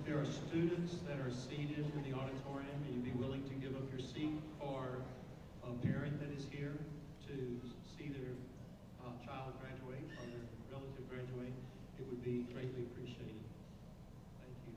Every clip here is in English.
there are students that are seated in the auditorium, and you'd be willing to give up your seat for a parent that is here to see their child graduate or their relative graduate, it would be greatly appreciated. Thank you.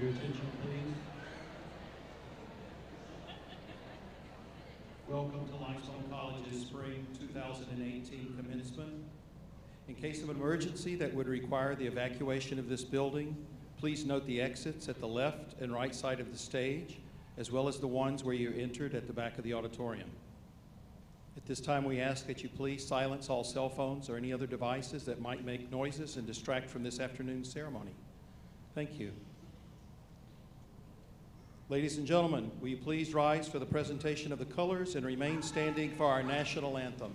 your attention, please. Welcome to Limestone College's Spring 2018 Commencement. In case of an emergency that would require the evacuation of this building, please note the exits at the left and right side of the stage, as well as the ones where you entered at the back of the auditorium. At this time, we ask that you please silence all cell phones or any other devices that might make noises and distract from this afternoon's ceremony. Thank you. Ladies and gentlemen, will you please rise for the presentation of the colors and remain standing for our national anthem.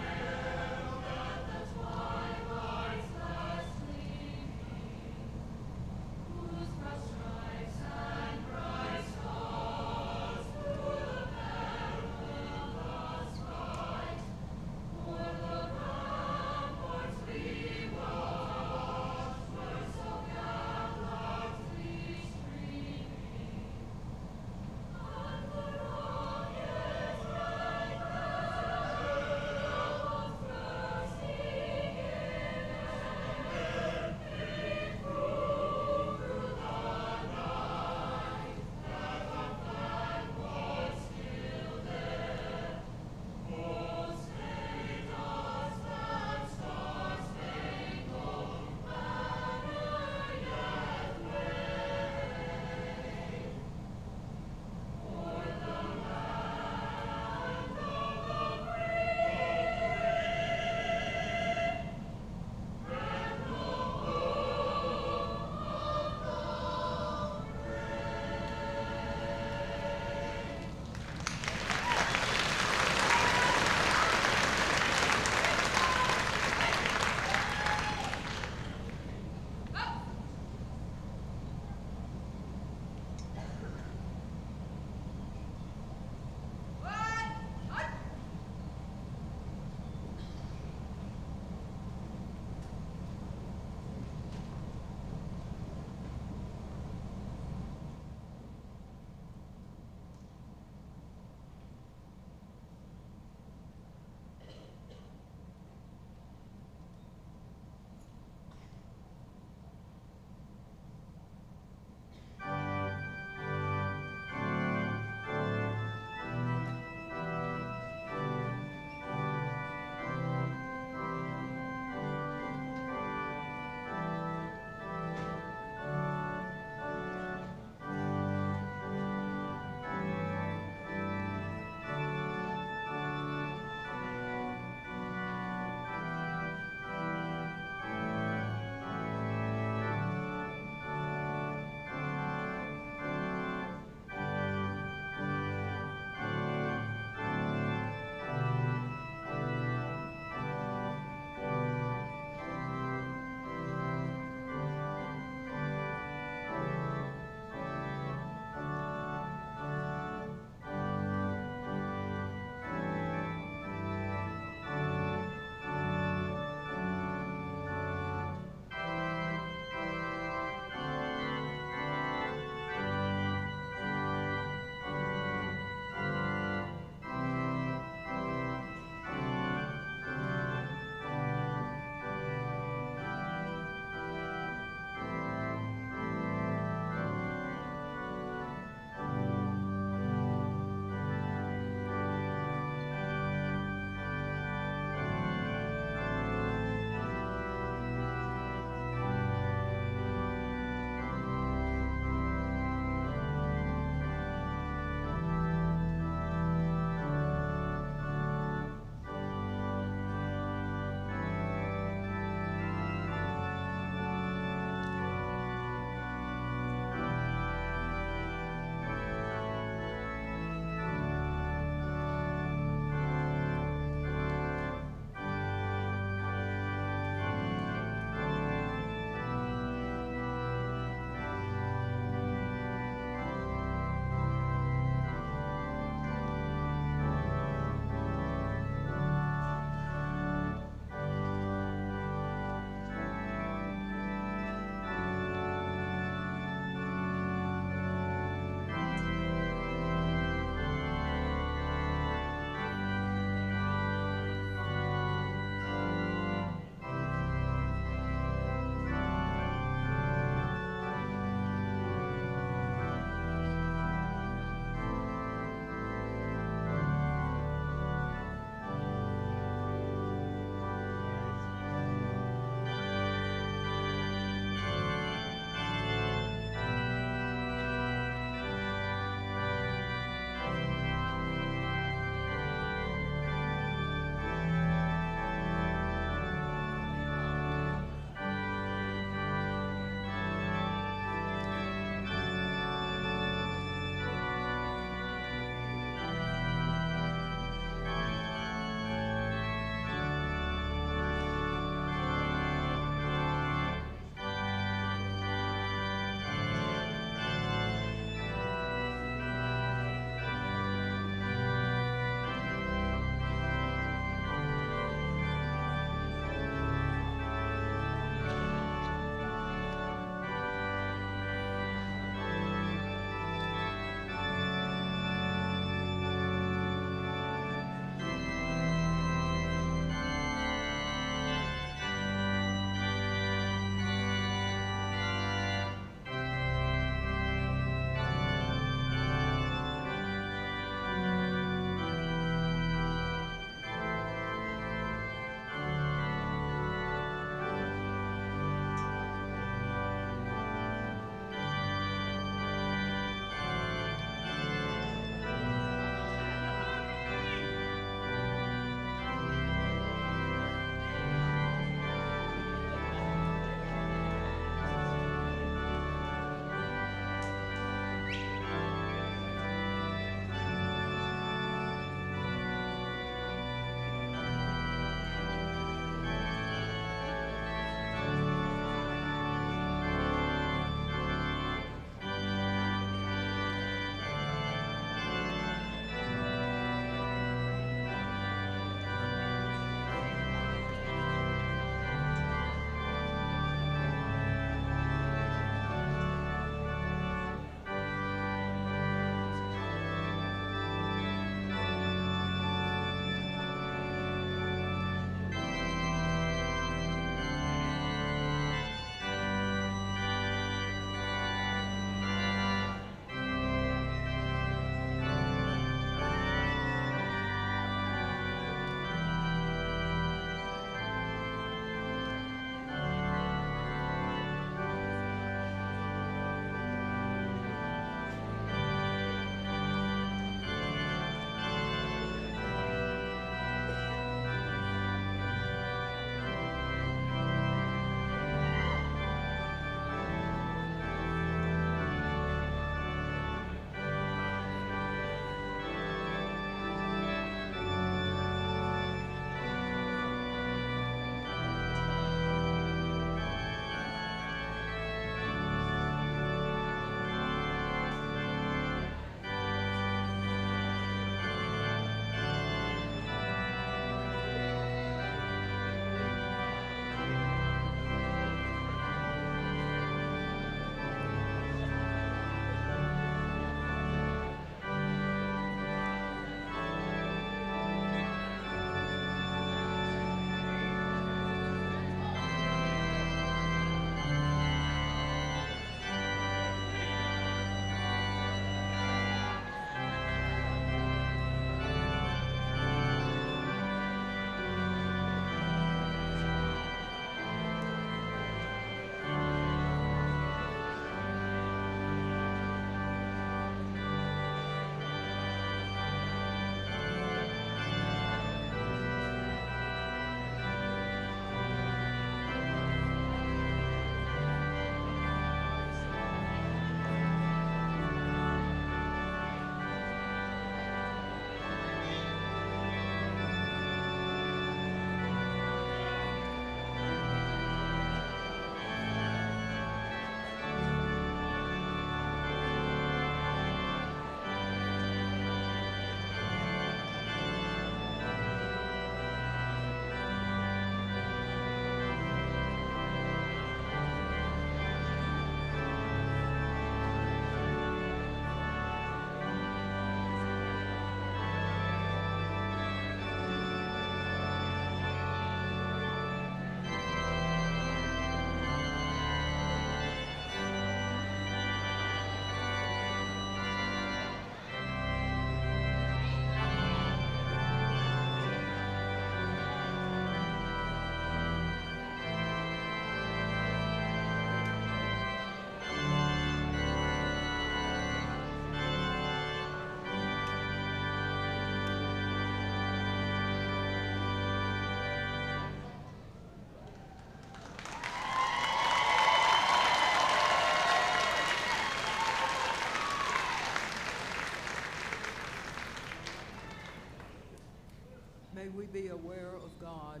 May we be aware of God,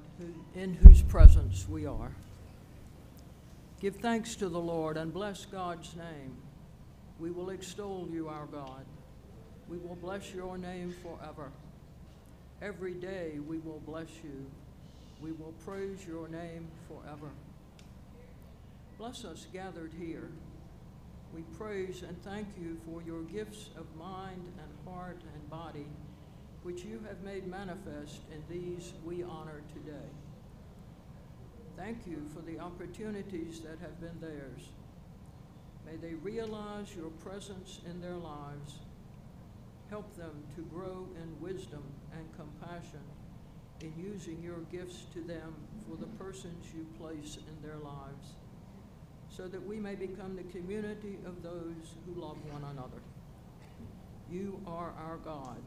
in whose presence we are. Give thanks to the Lord and bless God's name. We will extol you, our God. We will bless your name forever. Every day we will bless you. We will praise your name forever. Bless us gathered here. We praise and thank you for your gifts of mind and heart and body, which you have made manifest in these we honor today. Thank you for the opportunities that have been theirs. May they realize your presence in their lives. Help them to grow in wisdom and compassion in using your gifts to them for the persons you place in their lives, so that we may become the community of those who love one another. You are our God.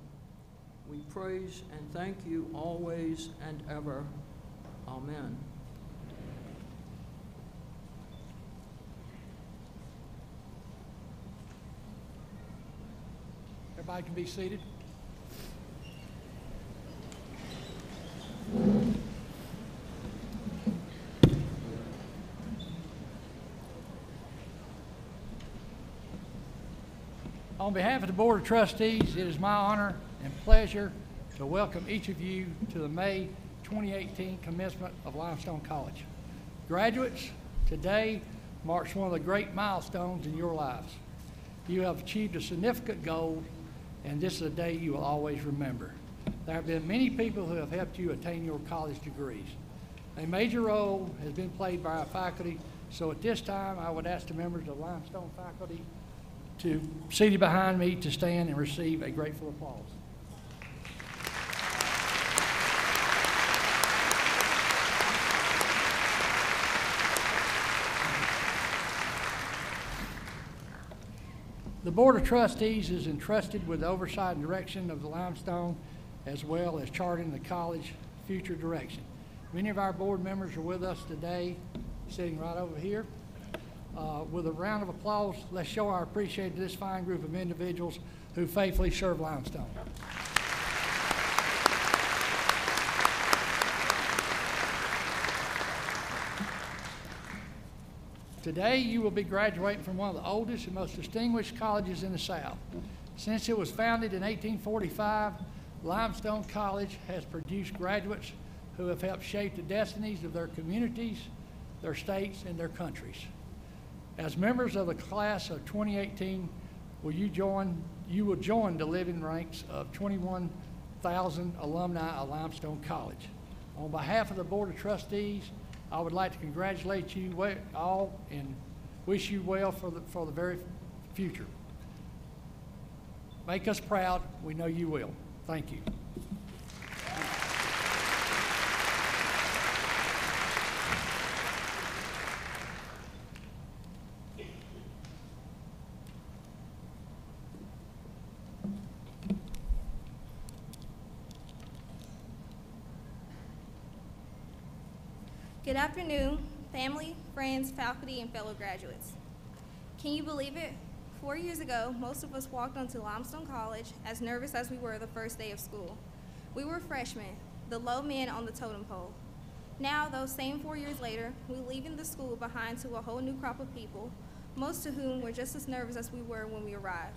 We praise and thank you always and ever. Amen. Everybody can be seated. On behalf of the Board of Trustees, it is my honor and pleasure to welcome each of you to the May 2018 commencement of Limestone College. Graduates, today marks one of the great milestones in your lives. You have achieved a significant goal, and this is a day you will always remember. There have been many people who have helped you attain your college degrees. A major role has been played by our faculty, so at this time I would ask the members of Limestone faculty to seated behind me to stand and receive a grateful applause. The Board of Trustees is entrusted with the oversight and direction of the Limestone, as well as charting the college future direction. Many of our board members are with us today, sitting right over here. With a round of applause, let's show our appreciation to this fine group of individuals who faithfully serve Limestone. Today, you will be graduating from one of the oldest and most distinguished colleges in the South. Since it was founded in 1845, Limestone College has produced graduates who have helped shape the destinies of their communities, their states, and their countries. As members of the class of 2018, you will join the living ranks of 21,000 alumni of Limestone College. On behalf of the Board of Trustees, I would like to congratulate you all and wish you well for the very future. Make us proud. We know you will. Thank you. Good afternoon, family, friends, faculty, and fellow graduates. Can you believe it? 4 years ago, most of us walked onto Limestone College as nervous as we were the first day of school. We were freshmen, the low men on the totem pole. Now, those same 4 years later, we're leaving the school behind to a whole new crop of people, most of whom were just as nervous as we were when we arrived.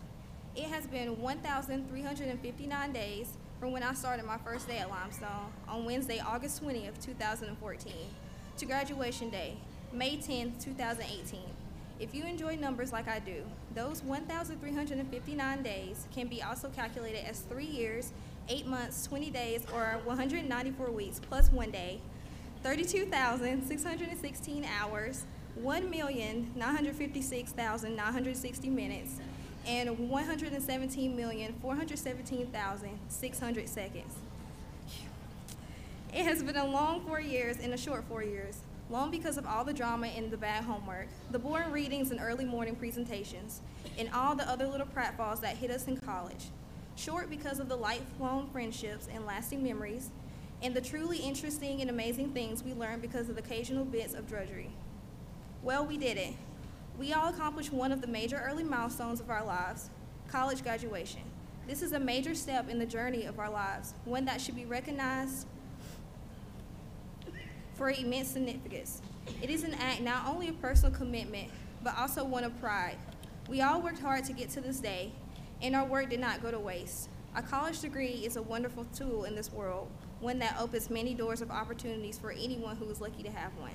It has been 1,359 days from when I started my first day at Limestone on Wednesday, August 20th, 2014. To graduation day, May 10th, 2018. If you enjoy numbers like I do, those 1,359 days can be also calculated as 3 years, 8 months, 20 days, or 194 weeks plus 1 day, 32,616 hours, 1,956,960 minutes, and 117,417,600 seconds. It has been a long 4 years and a short 4 years, long because of all the drama and the bad homework, the boring readings and early morning presentations, and all the other little pratfalls that hit us in college. Short because of the lifelong friendships and lasting memories, and the truly interesting and amazing things we learned because of the occasional bits of drudgery. Well, we did it. We all accomplished one of the major early milestones of our lives, college graduation. This is a major step in the journey of our lives, one that should be recognized for immense significance. It is an act not only of personal commitment, but also one of pride. We all worked hard to get to this day, and our work did not go to waste. A college degree is a wonderful tool in this world, one that opens many doors of opportunities for anyone who is lucky to have one.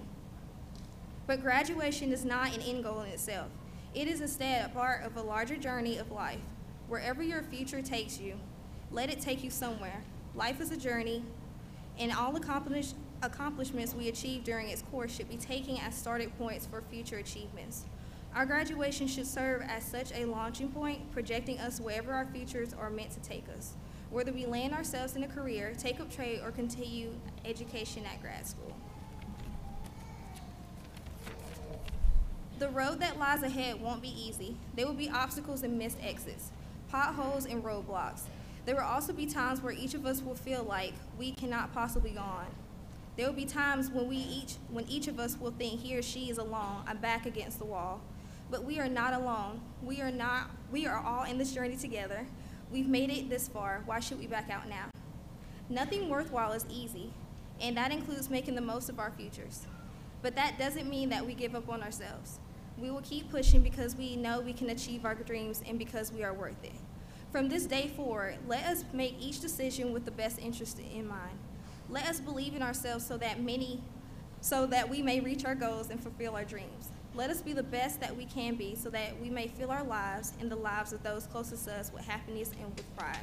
But graduation is not an end goal in itself. It is instead a part of a larger journey of life. Wherever your future takes you, let it take you somewhere. Life is a journey, and all accomplishments we achieve during its course should be taken as starting points for future achievements. Our graduation should serve as such a launching point, projecting us wherever our futures are meant to take us, whether we land ourselves in a career, take up trade, or continue education at grad school. The road that lies ahead won't be easy. There will be obstacles and missed exits, potholes and roadblocks. There will also be times where each of us will feel like we cannot possibly go on. There will be times when each of us will think he or she is alone, I'm back against the wall. But we are not alone. We are all in this journey together. We've made it this far. Why should we back out now? Nothing worthwhile is easy, and that includes making the most of our futures. But that doesn't mean that we give up on ourselves. We will keep pushing because we know we can achieve our dreams and because we are worth it. From this day forward, let us make each decision with the best interest in mind. Let us believe in ourselves so that we may reach our goals and fulfill our dreams. Let us be the best that we can be so that we may fill our lives and the lives of those closest to us with happiness and with pride.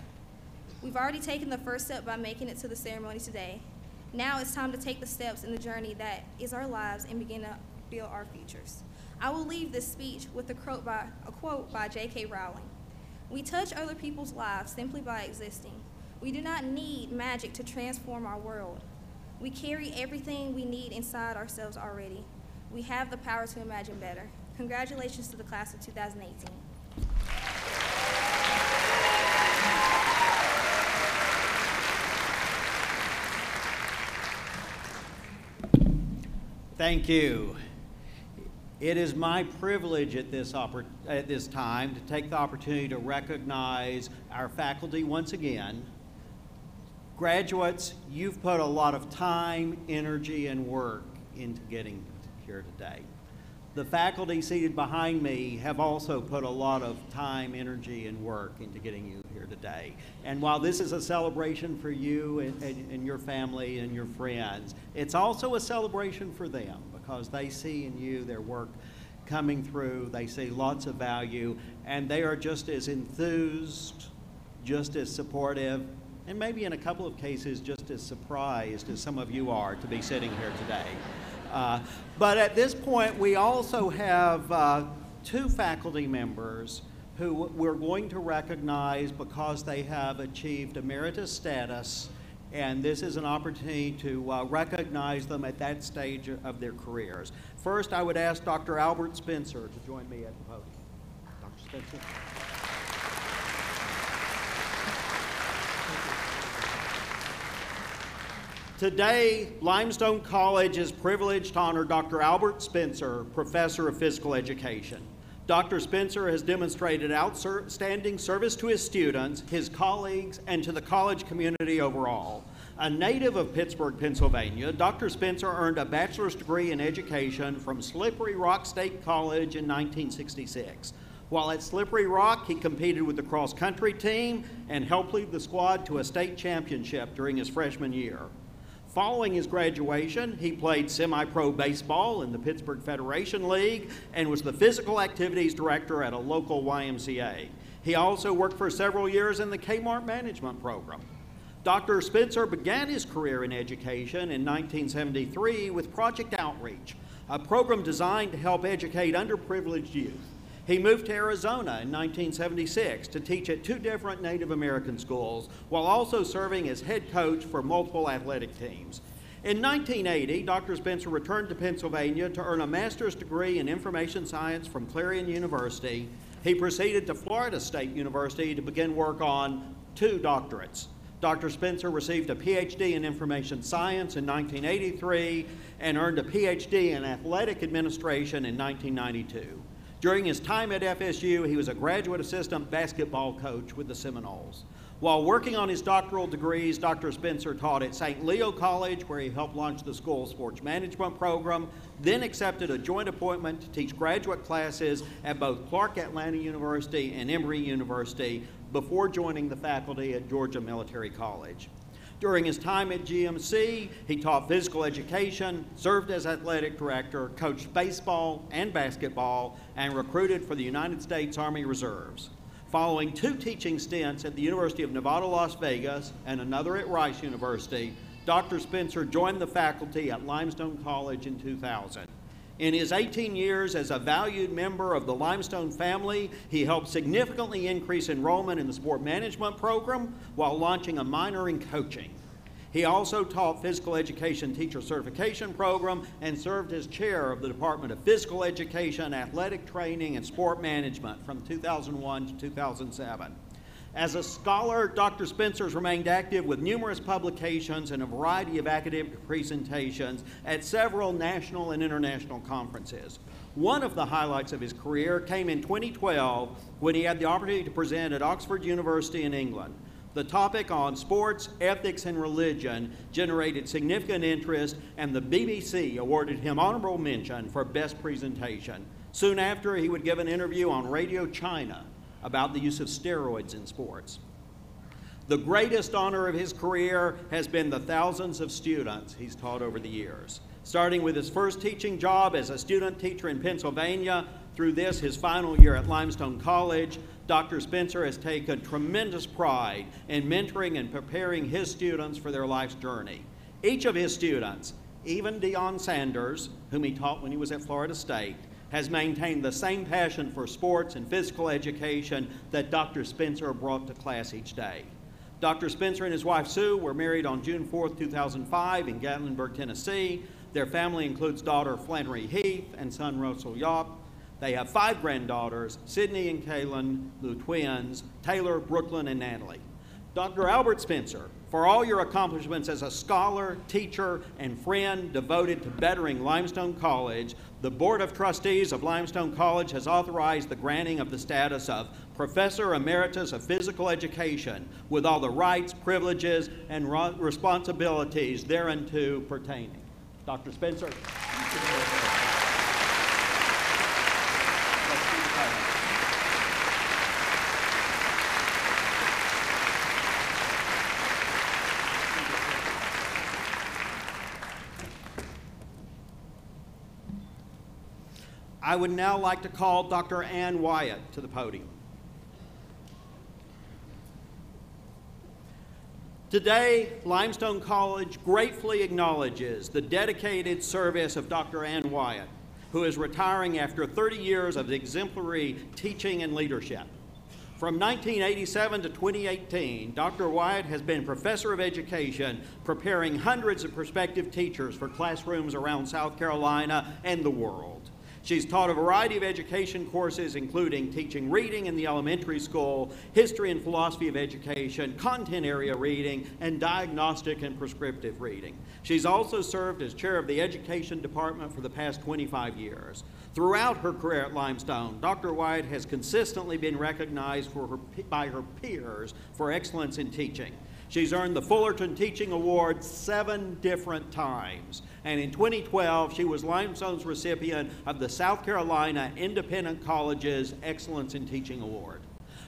We've already taken the first step by making it to the ceremony today. Now it's time to take the steps in the journey that is our lives and begin to build our futures. I will leave this speech with a quote by J.K. Rowling. We touch other people's lives simply by existing. We do not need magic to transform our world. We carry everything we need inside ourselves already. We have the power to imagine better. Congratulations to the class of 2018. Thank you. It is my privilege at this time to take the opportunity to recognize our faculty once again. Graduates, you've put a lot of time, energy, and work into getting here today. The faculty seated behind me have also put a lot of time, energy, and work into getting you here today. And while this is a celebration for you and your family and your friends, it's also a celebration for them because they see in you their work coming through, they see lots of value, and they are just as enthused, just as supportive, and maybe in a couple of cases just as surprised as some of you are to be sitting here today. But at this point, we also have two faculty members who we're going to recognize because they have achieved emeritus status, and this is an opportunity to recognize them at that stage of their careers. First, I would ask Dr. Albert Spencer to join me at the podium. Dr. Spencer. Today, Limestone College is privileged to honor Dr. Albert Spencer, Professor of Physical Education. Dr. Spencer has demonstrated outstanding service to his students, his colleagues, and to the college community overall. A native of Pittsburgh, Pennsylvania, Dr. Spencer earned a bachelor's degree in education from Slippery Rock State College in 1966. While at Slippery Rock, he competed with the cross-country team and helped lead the squad to a state championship during his freshman year. Following his graduation, he played semi-pro baseball in the Pittsburgh Federation League and was the physical activities director at a local YMCA. He also worked for several years in the Kmart management program. Dr. Spencer began his career in education in 1973 with Project Outreach, a program designed to help educate underprivileged youth. He moved to Arizona in 1976 to teach at two different Native American schools while also serving as head coach for multiple athletic teams. In 1980, Dr. Spencer returned to Pennsylvania to earn a master's degree in information science from Clarion University. He proceeded to Florida State University to begin work on two doctorates. Dr. Spencer received a PhD in information science in 1983 and earned a PhD in athletic administration in 1992. During his time at FSU, he was a graduate assistant basketball coach with the Seminoles. While working on his doctoral degrees, Dr. Spencer taught at St. Leo College, where he helped launch the school's sports management program, then accepted a joint appointment to teach graduate classes at both Clark Atlanta University and Emory University before joining the faculty at Georgia Military College. During his time at GMC, he taught physical education, served as athletic director, coached baseball and basketball, and recruited for the United States Army Reserves. Following 2 teaching stints at the University of Nevada, Las Vegas, and another at Rice University, Dr. Spencer joined the faculty at Limestone College in 2000. In his 18 years as a valued member of the Limestone family, he helped significantly increase enrollment in the sport management program while launching a minor in coaching. He also taught physical education teacher certification program and served as chair of the Department of Physical Education, Athletic Training, and Sport Management from 2001 to 2007. As a scholar, Dr. Spencer's remained active with numerous publications and a variety of academic presentations at several national and international conferences. One of the highlights of his career came in 2012 when he had the opportunity to present at Oxford University in England. The topic on sports, ethics, and religion generated significant interest, and the BBC awarded him honorable mention for best presentation. Soon after, he would give an interview on Radio China about the use of steroids in sports. The greatest honor of his career has been the thousands of students he's taught over the years. Starting with his first teaching job as a student teacher in Pennsylvania, through this, his final year at Limestone College, Dr. Spencer has taken tremendous pride in mentoring and preparing his students for their life's journey. Each of his students, even Deion Sanders, whom he taught when he was at Florida State, has maintained the same passion for sports and physical education that Dr. Spencer brought to class each day. Dr. Spencer and his wife Sue were married on June 4, 2005 in Gatlinburg, Tennessee. Their family includes daughter Flannery Heath and son Russell Yop. They have 5 granddaughters, Sydney and Kaylin, the twins, Taylor, Brooklyn, and Natalie. Dr. Albert Spencer, for all your accomplishments as a scholar, teacher, and friend devoted to bettering Limestone College, the Board of Trustees of Limestone College has authorized the granting of the status of Professor Emeritus of Physical Education with all the rights, privileges, and responsibilities thereunto pertaining. Dr. Spencer. I would now like to call Dr. Anne Wyatt to the podium. Today, Limestone College gratefully acknowledges the dedicated service of Dr. Anne Wyatt, who is retiring after 30 years of exemplary teaching and leadership. From 1987 to 2018, Dr. Wyatt has been professor of education, preparing hundreds of prospective teachers for classrooms around South Carolina and the world. She's taught a variety of education courses, including teaching reading in the elementary school, history and philosophy of education, content area reading, and diagnostic and prescriptive reading. She's also served as chair of the education department for the past 25 years. Throughout her career at Limestone, Dr. Wyatt has consistently been recognized by her peers for excellence in teaching. She's earned the Fullerton Teaching Award 7 different times. And in 2012, she was Limestone's recipient of the South Carolina Independent College's Excellence in Teaching Award.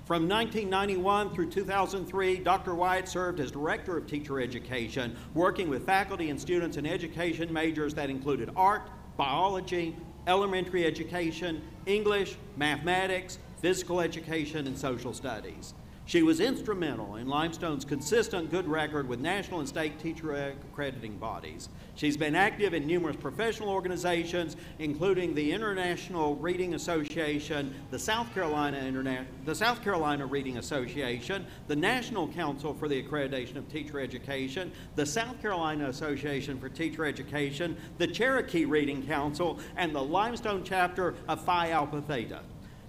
From 1991 through 2003, Dr. Wyatt served as Director of Teacher Education, working with faculty and students in education majors that included art, biology, elementary education, English, mathematics, physical education, and social studies. She was instrumental in Limestone's consistent good record with national and state teacher accrediting bodies. She's been active in numerous professional organizations, including the International Reading Association, the South Carolina Reading Association, the National Council for the Accreditation of Teacher Education, the South Carolina Association for Teacher Education, the Cherokee Reading Council, and the Limestone chapter of Phi Alpha Theta.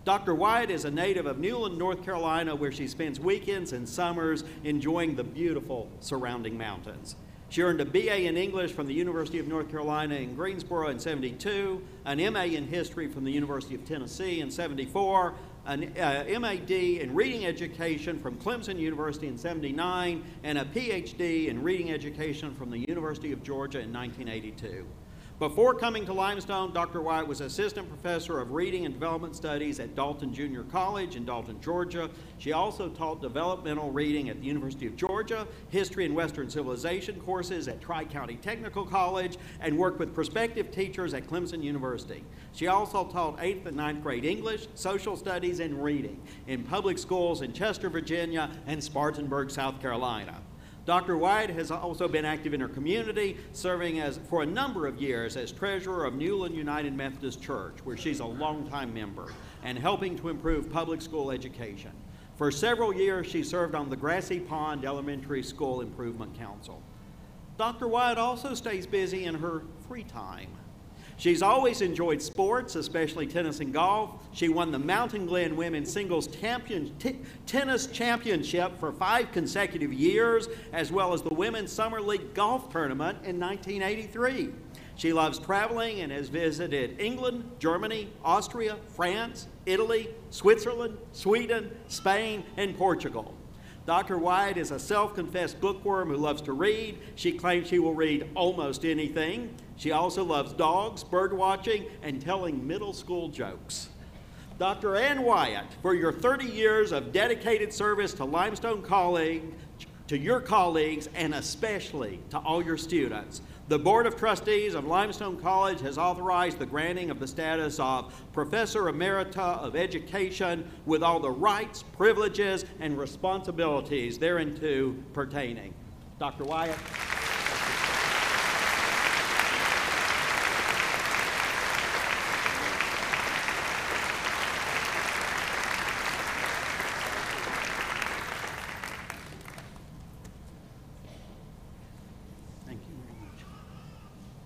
Dr. Wyatt is a native of Newland, North Carolina, where she spends weekends and summers enjoying the beautiful surrounding mountains. She earned a BA in English from the University of North Carolina in Greensboro in 72, an MA in History from the University of Tennessee in 74, an MAD in Reading Education from Clemson University in 79, and a PhD in Reading Education from the University of Georgia in 1982. Before coming to Limestone, Dr. Wyatt was Assistant Professor of Reading and Development Studies at Dalton Junior College in Dalton, Georgia. She also taught developmental reading at the University of Georgia, History and Western Civilization courses at Tri-County Technical College, and worked with prospective teachers at Clemson University. She also taught 8th and 9th grade English, Social Studies, and Reading in public schools in Chester, Virginia, and Spartanburg, South Carolina. Dr. Wyatt has also been active in her community, serving for a number of years as treasurer of Newland United Methodist Church, where she's a longtime member, and helping to improve public school education. For several years, she served on the Grassy Pond Elementary School Improvement Council. Dr. Wyatt also stays busy in her free time. She's always enjoyed sports, especially tennis and golf. She won the Mountain Glen Women's Singles Tennis Championship for 5 consecutive years, as well as the Women's Summer League Golf Tournament in 1983. She loves traveling and has visited England, Germany, Austria, France, Italy, Switzerland, Sweden, Spain, and Portugal. Dr. Wyatt is a self-confessed bookworm who loves to read. She claims she will read almost anything. She also loves dogs, bird watching, and telling middle school jokes. Dr. Anne Wyatt, for your 30 years of dedicated service to Limestone College, to your colleagues, and especially to all your students, the Board of Trustees of Limestone College has authorized the granting of the status of Professor Emerita of Education with all the rights, privileges, and responsibilities thereunto pertaining. Dr. Wyatt.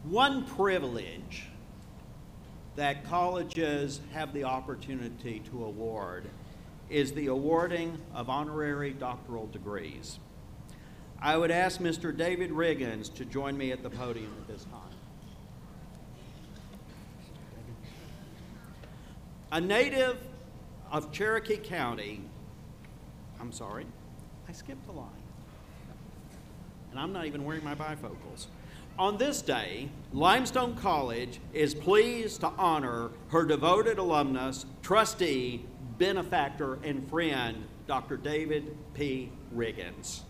One privilege that colleges have the opportunity to award is the awarding of honorary doctoral degrees. I would ask Mr. David Riggins to join me at the podium at this time. A native of Cherokee County, I skipped a line. And I'm not even wearing my bifocals. On this day, Limestone College is pleased to honor her devoted alumnus, trustee, benefactor, and friend, Dr. David P. Riggins.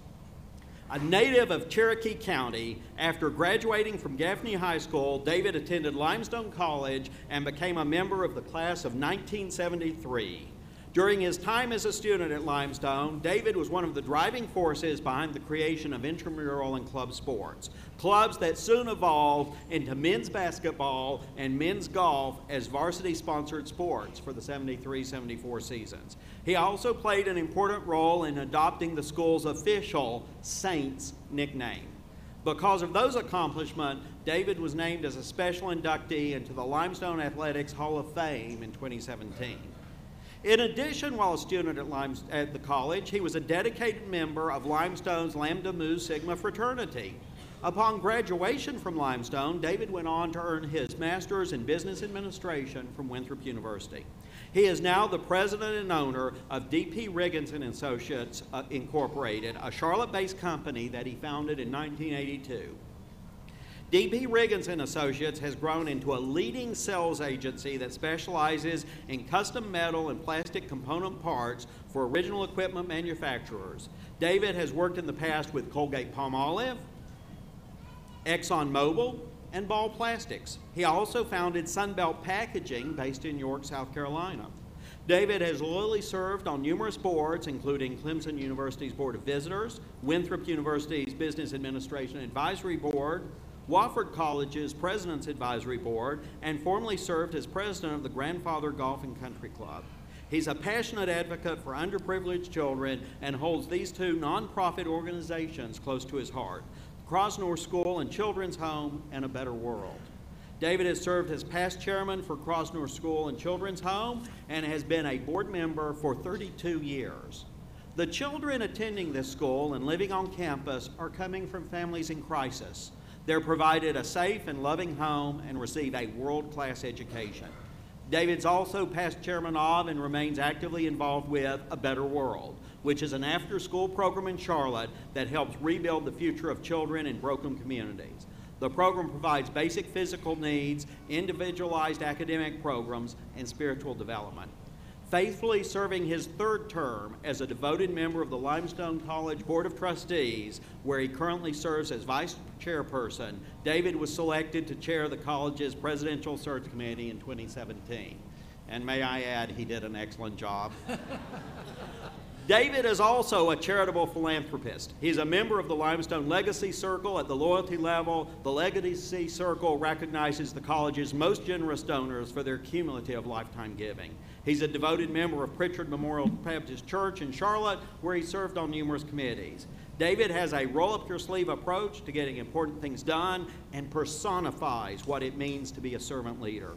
A native of Cherokee County, after graduating from Gaffney High School, David attended Limestone College and became a member of the class of 1973. During his time as a student at Limestone, David was one of the driving forces behind the creation of intramural and club sports, clubs that soon evolved into men's basketball and men's golf as varsity-sponsored sports for the 73-74 seasons. He also played an important role in adopting the school's official Saints nickname. Because of those accomplishments, David was named as a special inductee into the Limestone Athletics Hall of Fame in 2017. In addition, while a student at the college, he was a dedicated member of Limestone's Lambda Mu Sigma fraternity. Upon graduation from Limestone, David went on to earn his master's in business administration from Winthrop University. He is now the president and owner of P Riggins and Associates Incorporated, a Charlotte-based company that he founded in 1982. P Riggins and Associates has grown into a leading sales agency that specializes in custom metal and plastic component parts for original equipment manufacturers. David has worked in the past with Colgate-Palmolive, ExxonMobil, and Ball Plastics. He also founded Sunbelt Packaging based in York, South Carolina. David has loyally served on numerous boards, including Clemson University's Board of Visitors, Winthrop University's Business Administration Advisory Board, Wofford College's President's Advisory Board, and formerly served as president of the Grandfather Golf and Country Club. He's a passionate advocate for underprivileged children and holds these two nonprofit organizations close to his heart, Crosnor School and Children's Home and A Better World. David has served as past chairman for Crosnor School and Children's Home and has been a board member for 32 years. The children attending this school and living on campus are coming from families in crisis. They're provided a safe and loving home and receive a world-class education. David's also past chairman of and remains actively involved with A Better World, which is an after-school program in Charlotte that helps rebuild the future of children in broken communities. The program provides basic physical needs, individualized academic programs, and spiritual development. Faithfully serving his third term as a devoted member of the Limestone College Board of Trustees, where he currently serves as vice chairperson, David was selected to chair the college's presidential search committee in 2017. And may I add, he did an excellent job. David is also a charitable philanthropist. He's a member of the Limestone Legacy Circle at the loyalty level. The Legacy Circle recognizes the college's most generous donors for their cumulative lifetime giving. He's a devoted member of Pritchard Memorial Baptist Church in Charlotte, where he served on numerous committees. David has a roll-up-your-sleeve approach to getting important things done and personifies what it means to be a servant leader.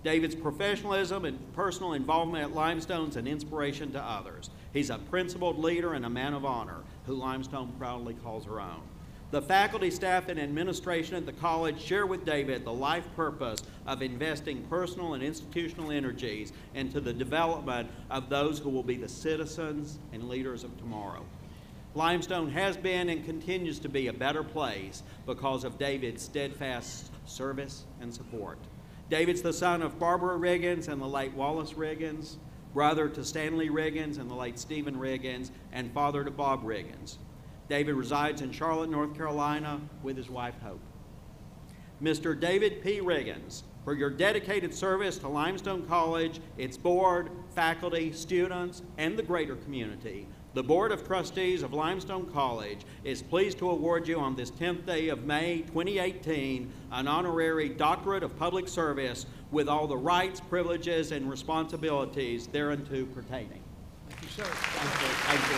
David's professionalism and personal involvement at Limestone is an inspiration to others. He's a principled leader and a man of honor who Limestone proudly calls her own. The faculty, staff, and administration at the college share with David the life purpose of investing personal and institutional energies into the development of those who will be the citizens and leaders of tomorrow. Limestone has been and continues to be a better place because of David's steadfast service and support. David's the son of Barbara Riggins and the late Wallace Riggins, brother to Stanley Riggins and the late Stephen Riggins, and father to Bob Riggins. David resides in Charlotte, North Carolina with his wife, Hope. Mr. David P. Riggins, for your dedicated service to Limestone College, its board, faculty, students, and the greater community, the Board of Trustees of Limestone College is pleased to award you on this 10th day of May 2018 an honorary Doctorate of Public Service with all the rights, privileges, and responsibilities thereunto pertaining. Thank you, sir. Thank you.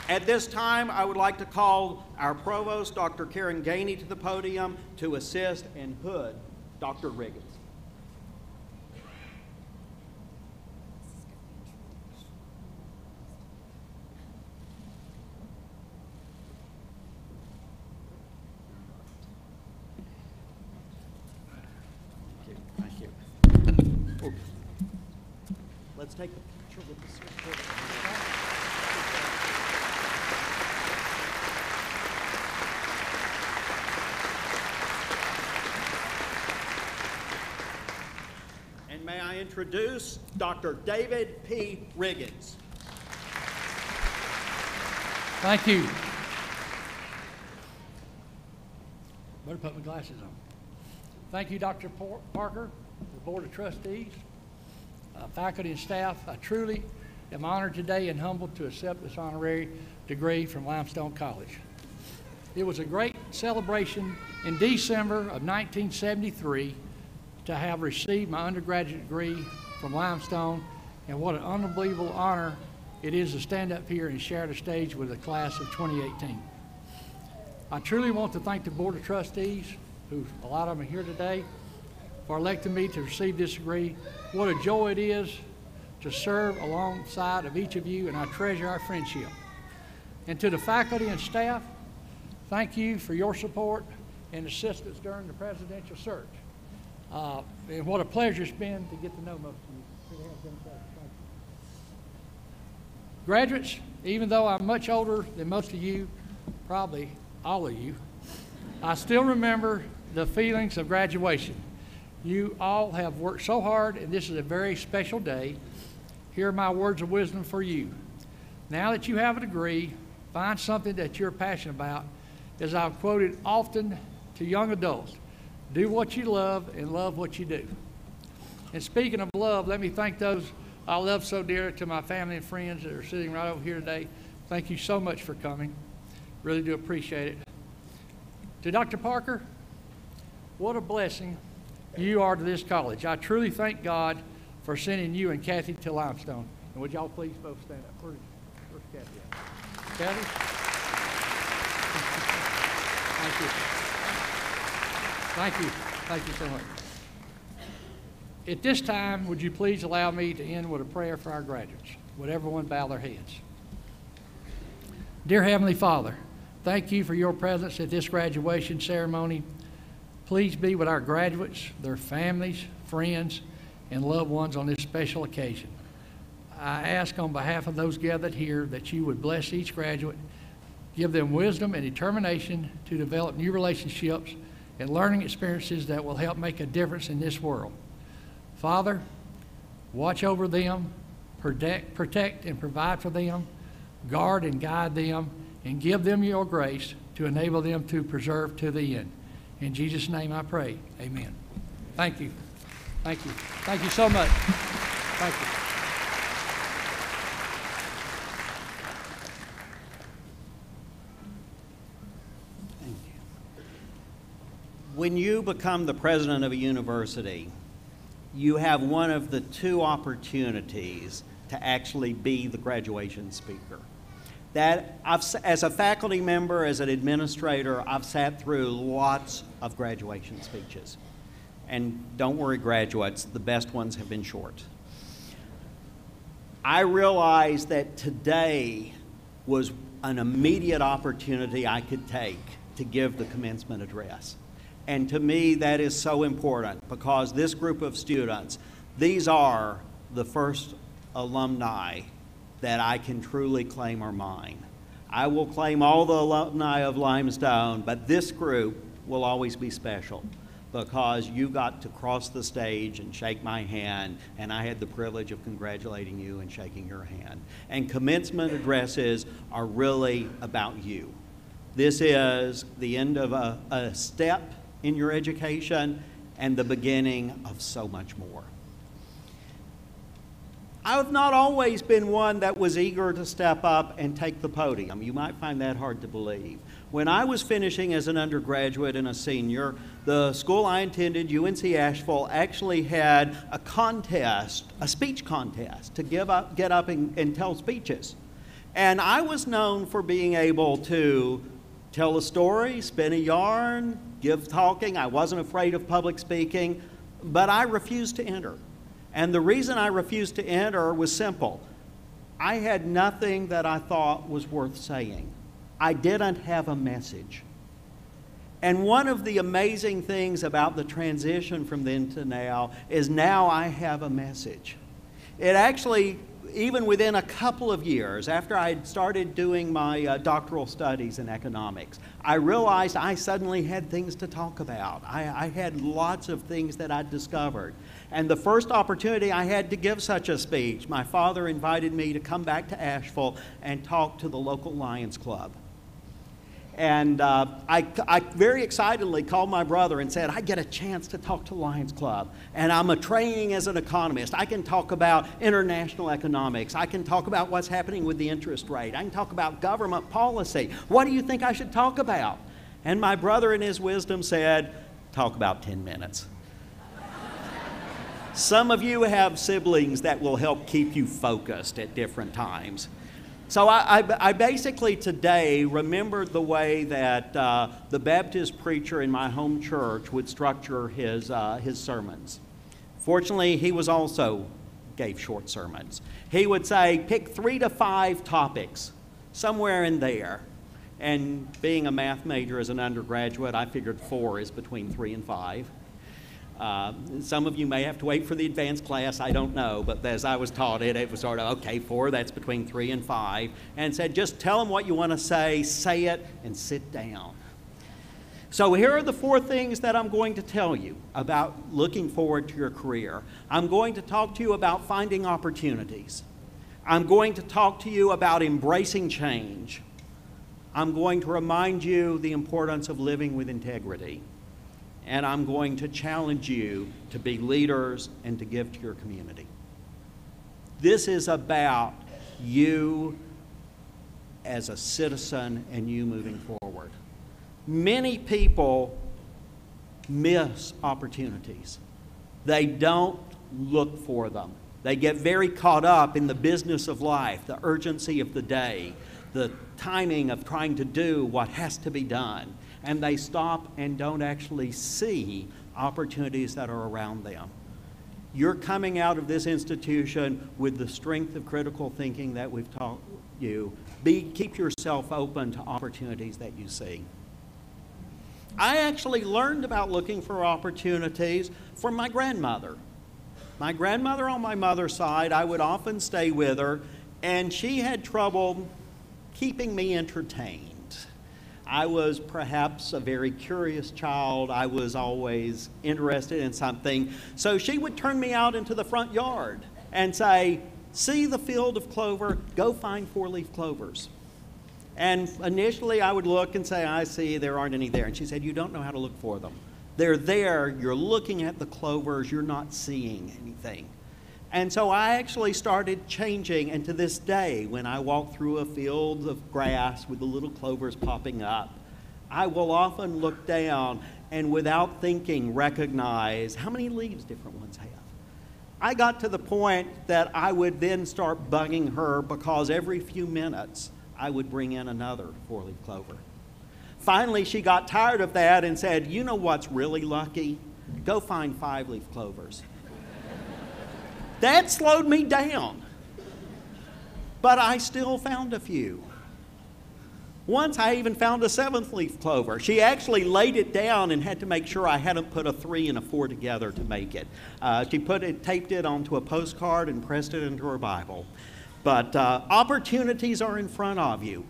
At this time, I would like to call our Provost, Dr. Karen Gainey, to the podium to assist and hood Dr. Riggins. Thank you. Oh. Let's take a picture with the switchboard. And may I introduce Dr. David P. Riggins. Thank you. Better put my glasses on. Thank you, Dr. Parker, the Board of Trustees, faculty and staff. I truly am honored today and humbled to accept this honorary degree from Limestone College. It was a great celebration in December of 1973 to have received my undergraduate degree from Limestone, and what an unbelievable honor it is to stand up here and share the stage with the class of 2018. I truly want to thank the Board of Trustees, who a lot of them are here today, for electing me to receive this degree. What a joy it is to serve alongside of each of you, and I treasure our friendship. And to the faculty and staff, thank you for your support and assistance during the presidential search. And what a pleasure it's been to get to know most of you. It has been a pleasure. Thank you. Graduates, even though I'm much older than most of you, probably all of you, I still remember the feelings of graduation. You all have worked so hard, and this is a very special day. Here are my words of wisdom for you. Now that you have a degree, find something that you're passionate about. As I've quoted often to young adults, do what you love and love what you do. And speaking of love, let me thank those I love so dear, to my family and friends that are sitting right over here today. Thank you so much for coming. Really do appreciate it. To Dr. Parker, what a blessing you are to this college. I truly thank God for sending you and Kathy to Limestone. And would y'all please both stand up? Where's Kathy at? Kathy? Thank you. Thank you. Thank you so much. At this time, would you please allow me to end with a prayer for our graduates? Would everyone bow their heads? Dear Heavenly Father, thank you for your presence at this graduation ceremony. Please be with our graduates, their families, friends, and loved ones on this special occasion. I ask on behalf of those gathered here that you would bless each graduate, give them wisdom and determination to develop new relationships and learning experiences that will help make a difference in this world. Father, watch over them, protect and provide for them, guard and guide them, and give them your grace to enable them to persevere to the end. In Jesus' name I pray, amen. Thank you. Thank you. Thank you so much. Thank you. Thank you. When you become the president of a university, you have one of the two opportunities to actually be the graduation speaker. As a faculty member, as an administrator, I've sat through lots of graduation speeches. And don't worry, graduates, the best ones have been short. I realized that today was an immediate opportunity I could take to give the commencement address. And to me, that is so important because this group of students, these are the first alumni that I can truly claim are mine. I will claim all the alumni of Limestone, but this group will always be special because you got to cross the stage and shake my hand, and I had the privilege of congratulating you and shaking your hand. And commencement addresses are really about you. This is the end of a step in your education and the beginning of so much more. I've not always been one that was eager to step up and take the podium. You might find that hard to believe. When I was finishing as an undergraduate and a senior, the school I attended, UNC Asheville, actually had a contest, a speech contest, to get up and tell speeches. And I was known for being able to tell a story, spin a yarn, give talking. I wasn't afraid of public speaking, but I refused to enter. And the reason I refused to enter was simple. I had nothing that I thought was worth saying. I didn't have a message. And one of the amazing things about the transition from then to now is now I have a message. It actually, even within a couple of years after I had started doing my doctoral studies in economics, I realized I suddenly had things to talk about. I had lots of things that I'd discovered. And the first opportunity I had to give such a speech, my father invited me to come back to Asheville and talk to the local Lions Club. And I very excitedly called my brother and said, I get a chance to talk to Lions Club. And I'm a training as an economist. I can talk about international economics. I can talk about what's happening with the interest rate. I can talk about government policy. What do you think I should talk about? And my brother in his wisdom said, talk about 10 minutes. Some of you have siblings that will help keep you focused at different times. So I basically today remembered the way that the Baptist preacher in my home church would structure his sermons. Fortunately, he was also gave short sermons. He would say, pick 3 to 5 topics, somewhere in there. And being a math major as an undergraduate, I figured 4 is between 3 and 5. Some of you may have to wait for the advanced class, I don't know, but as I was taught it was sort of, okay, 4, that's between 3 and 5, and said, just tell them what you want to say it, and sit down. So here are the 4 things that I'm going to tell you about looking forward to your career. I'm going to talk to you about finding opportunities. I'm going to talk to you about embracing change. I'm going to remind you the importance of living with integrity. And I'm going to challenge you to be leaders and to give to your community. This is about you as a citizen and you moving forward. Many people miss opportunities. They don't look for them. They get very caught up in the business of life, the urgency of the day, the timing of trying to do what has to be done. And they stop and don't actually see opportunities that are around them. You're coming out of this institution with the strength of critical thinking that we've taught you. Keep yourself open to opportunities that you see. I actually learned about looking for opportunities from my grandmother. My grandmother on my mother's side, I would often stay with her, and she had trouble keeping me entertained. I was perhaps a very curious child. I was always interested in something. So she would turn me out into the front yard and say, "See the field of clover, go find four-leaf clovers." And initially I would look and say, "I see, there aren't any there." And she said, "You don't know how to look for them. They're there, you're looking at the clovers, you're not seeing anything." And so I actually started changing, and to this day, when I walk through a field of grass with the little clovers popping up, I will often look down and without thinking recognize how many leaves different ones have. I got to the point that I would then start bugging her because every few minutes I would bring in another four-leaf clover. Finally, she got tired of that and said, "You know what's really lucky? Go find five-leaf clovers." That slowed me down, but I still found a few. Once I even found a seventh-leaf clover. She actually laid it down and had to make sure I hadn't put a 3 and a 4 together to make it. She taped it onto a postcard and pressed it into her Bible. But opportunities are in front of you,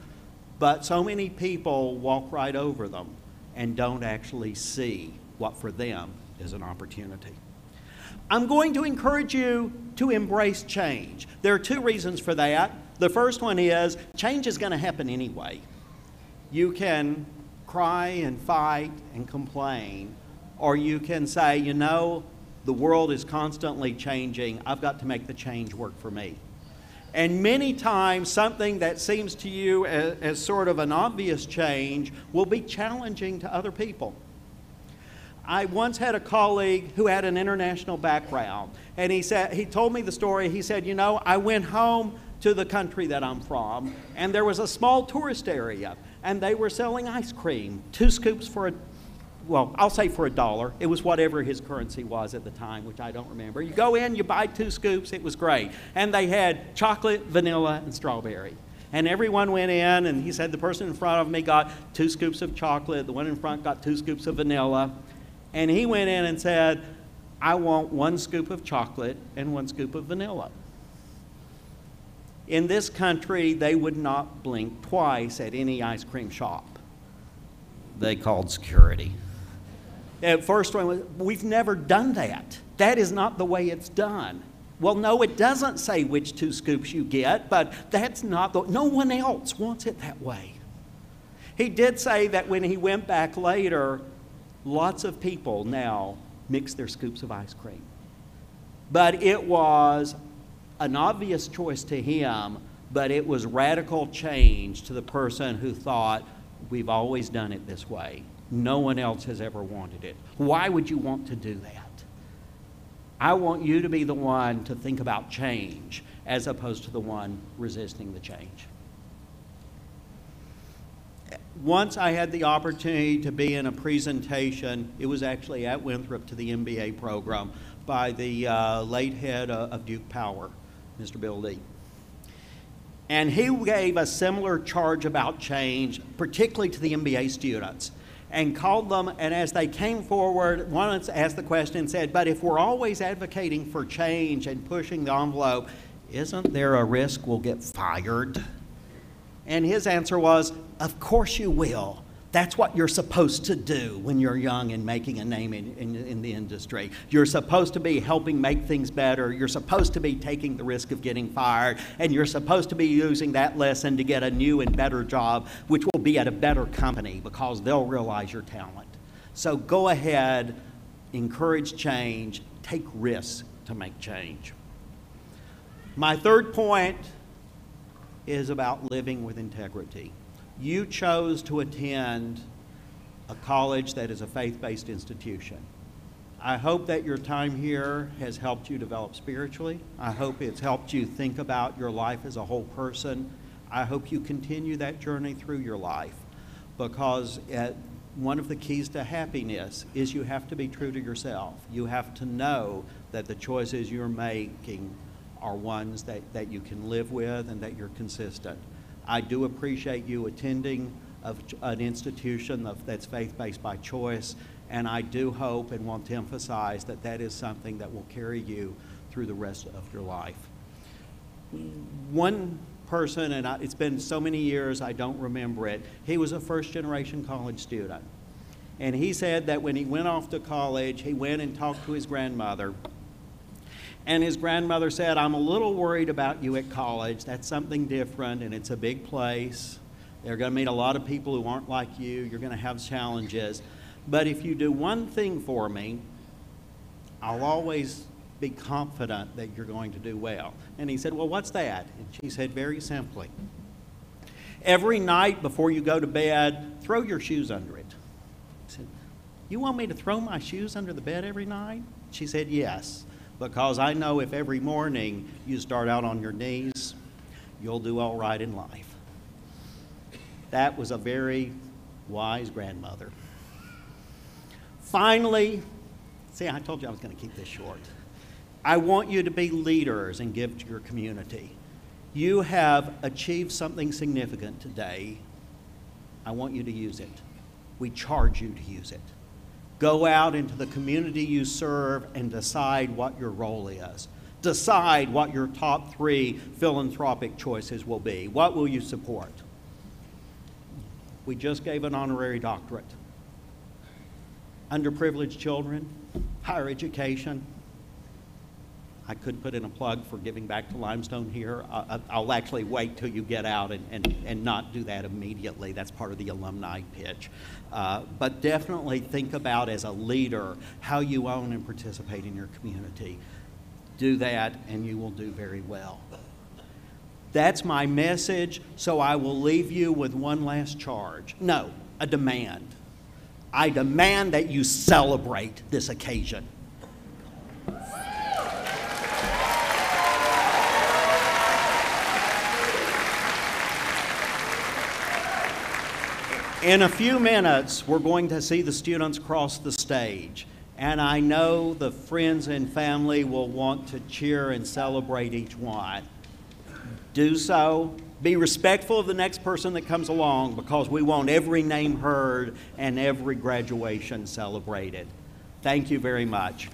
but so many people walk right over them and don't actually see what for them is an opportunity. I'm going to encourage you to embrace change. There are 2 reasons for that. The first one is change is going to happen anyway. You can cry and fight and complain, or you can say, you know, the world is constantly changing. I've got to make the change work for me. And many times something that seems to you as sort of an obvious change will be challenging to other people. I once had a colleague who had an international background, and he told me the story. He said, "You know, I went home to the country that I'm from, and there was a small tourist area, and they were selling ice cream, 2 scoops for I'll say for $1. It was whatever his currency was at the time, which I don't remember. You go in, you buy 2 scoops, it was great. And they had chocolate, vanilla, and strawberry. And everyone went in, and he said the person in front of me got 2 scoops of chocolate, the one in front got 2 scoops of vanilla. And he went in and said, "I want 1 scoop of chocolate and 1 scoop of vanilla." In this country, they would not blink twice at any ice cream shop. They called security. At first, we've never done that. That is not the way it's done. Well, no, it doesn't say which 2 scoops you get, but that's not no one else wants it that way. He did say that when he went back later, lots of people now mix their scoops of ice cream. But it was an obvious choice to him, but it was radical change to the person who thought, we've always done it this way. No one else has ever wanted it. Why would you want to do that? I want you to be the one to think about change as opposed to the one resisting the change. Once I had the opportunity to be in a presentation, it was actually at Winthrop to the MBA program by the late head of Duke Power, Mr. Bill Lee. And he gave a similar charge about change, particularly to the MBA students, and called them, and as they came forward, one asked the question and said, "But if we're always advocating for change and pushing the envelope, isn't there a risk we'll get fired?" And his answer was, "Of course you will. That's what you're supposed to do when you're young and making a name in the industry. You're supposed to be helping make things better. You're supposed to be taking the risk of getting fired, and you're supposed to be using that lesson to get a new and better job, which will be at a better company because they'll realize your talent. So go ahead, encourage change, take risks to make change." My third point is about living with integrity. You chose to attend a college that is a faith-based institution. I hope that your time here has helped you develop spiritually. I hope it's helped you think about your life as a whole person. I hope you continue that journey through your life, because one of the keys to happiness is you have to be true to yourself. You have to know that the choices you're making are ones that you can live with and that you're consistent. I do appreciate you attending an institution that's faith-based by choice, and I do hope and want to emphasize that that is something that will carry you through the rest of your life. One person, and it's been so many years I don't remember it, he was a first-generation college student. And he said that when he went off to college, he went and talked to his grandmother. And his grandmother said, "I'm a little worried about you at college. That's something different, and it's a big place. They're going to meet a lot of people who aren't like you. You're going to have challenges. But if you do one thing for me, I'll always be confident that you're going to do well." And he said, "Well, what's that?" And she said, very simply, "Every night before you go to bed, throw your shoes under it." He said, "You want me to throw my shoes under the bed every night?" She said, "Yes, because I know if every morning you start out on your knees, you'll do all right in life." That was a very wise grandmother. Finally, see, I told you I was going to keep this short. I want you to be leaders and give to your community. You have achieved something significant today. I want you to use it. We charge you to use it. Go out into the community you serve and decide what your role is. Decide what your top 3 philanthropic choices will be. What will you support? We just gave an honorary doctorate. Underprivileged children, higher education. I could put in a plug for giving back to Limestone here. I'll actually wait till you get out and not do that immediately. That's part of the alumni pitch. But definitely think about, as a leader, how you own and participate in your community. Do that and you will do very well. That's my message, so I will leave you with one last charge. No, a demand. I demand that you celebrate this occasion. In a few minutes, we're going to see the students cross the stage, and I know the friends and family will want to cheer and celebrate each one. Do so. Be respectful of the next person that comes along, because we want every name heard and every graduation celebrated. Thank you very much.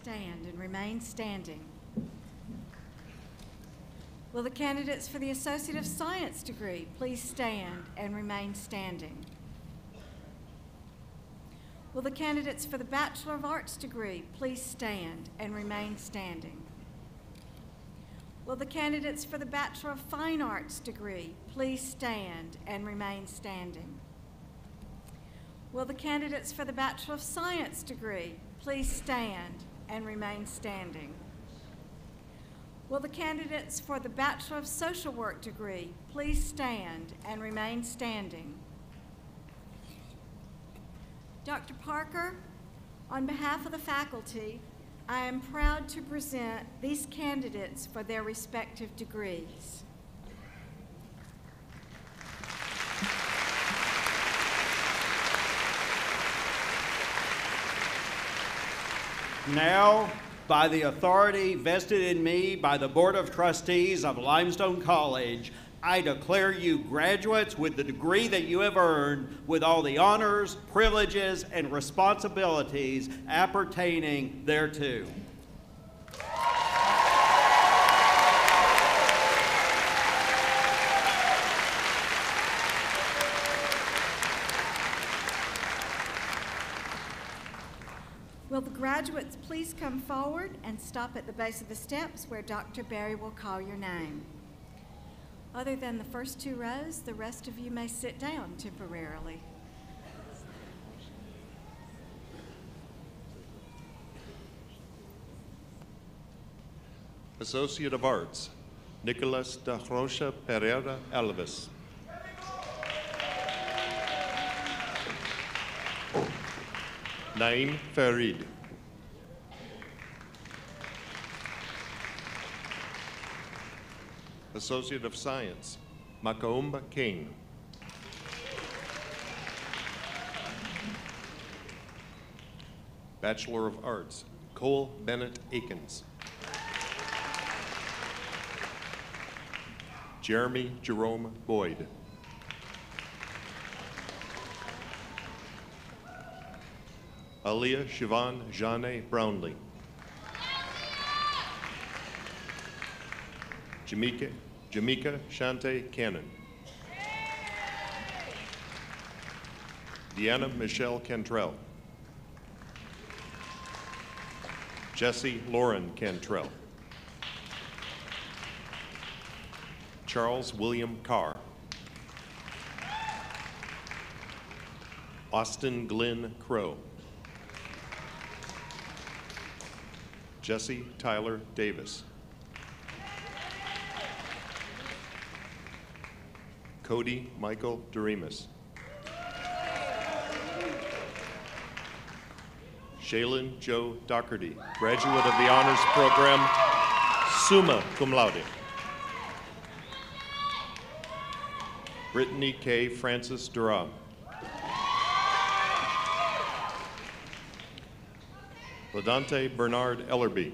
stand and remain standing. Will the candidates for the Associate of Science degree please stand and remain standing? Will the candidates for the Bachelor of Arts degree please stand and remain standing? Will the candidates for the Bachelor of Fine Arts degree please stand and remain standing? Will the candidates for the Bachelor of Science degree please stand and remain standing? Will the candidates for the Bachelor of Social Work degree please stand and remain standing? Dr. Parker, on behalf of the faculty, I am proud to present these candidates for their respective degrees. Now, by the authority vested in me by the Board of Trustees of Limestone College, I declare you graduates with the degree that you have earned, with all the honors, privileges, and responsibilities appertaining thereto. Will the graduates please come forward and stop at the base of the steps where Dr. Berry will call your name. Other than the first two rows, the rest of you may sit down temporarily. Associate of Arts, Nicolas da Rocha Pereira Alves. Naim Farid. Associate of Science, Makaumba Kane. Bachelor of Arts, Cole Bennett Akins. Jeremy Jerome Boyd. Aliyah Siobhan Jane Brownlee. Jamaica Shante Cannon. Deanna Michelle Cantrell. Jesse Lauren Cantrell. Charles William Carr. Austin Glenn Crow. Jesse Tyler Davis. Cody Michael Doremus. Shaylin Joe Doherty, graduate of the Honors Program, summa cum laude. Brittany K. Francis Durham. Ladante Bernard Ellerby.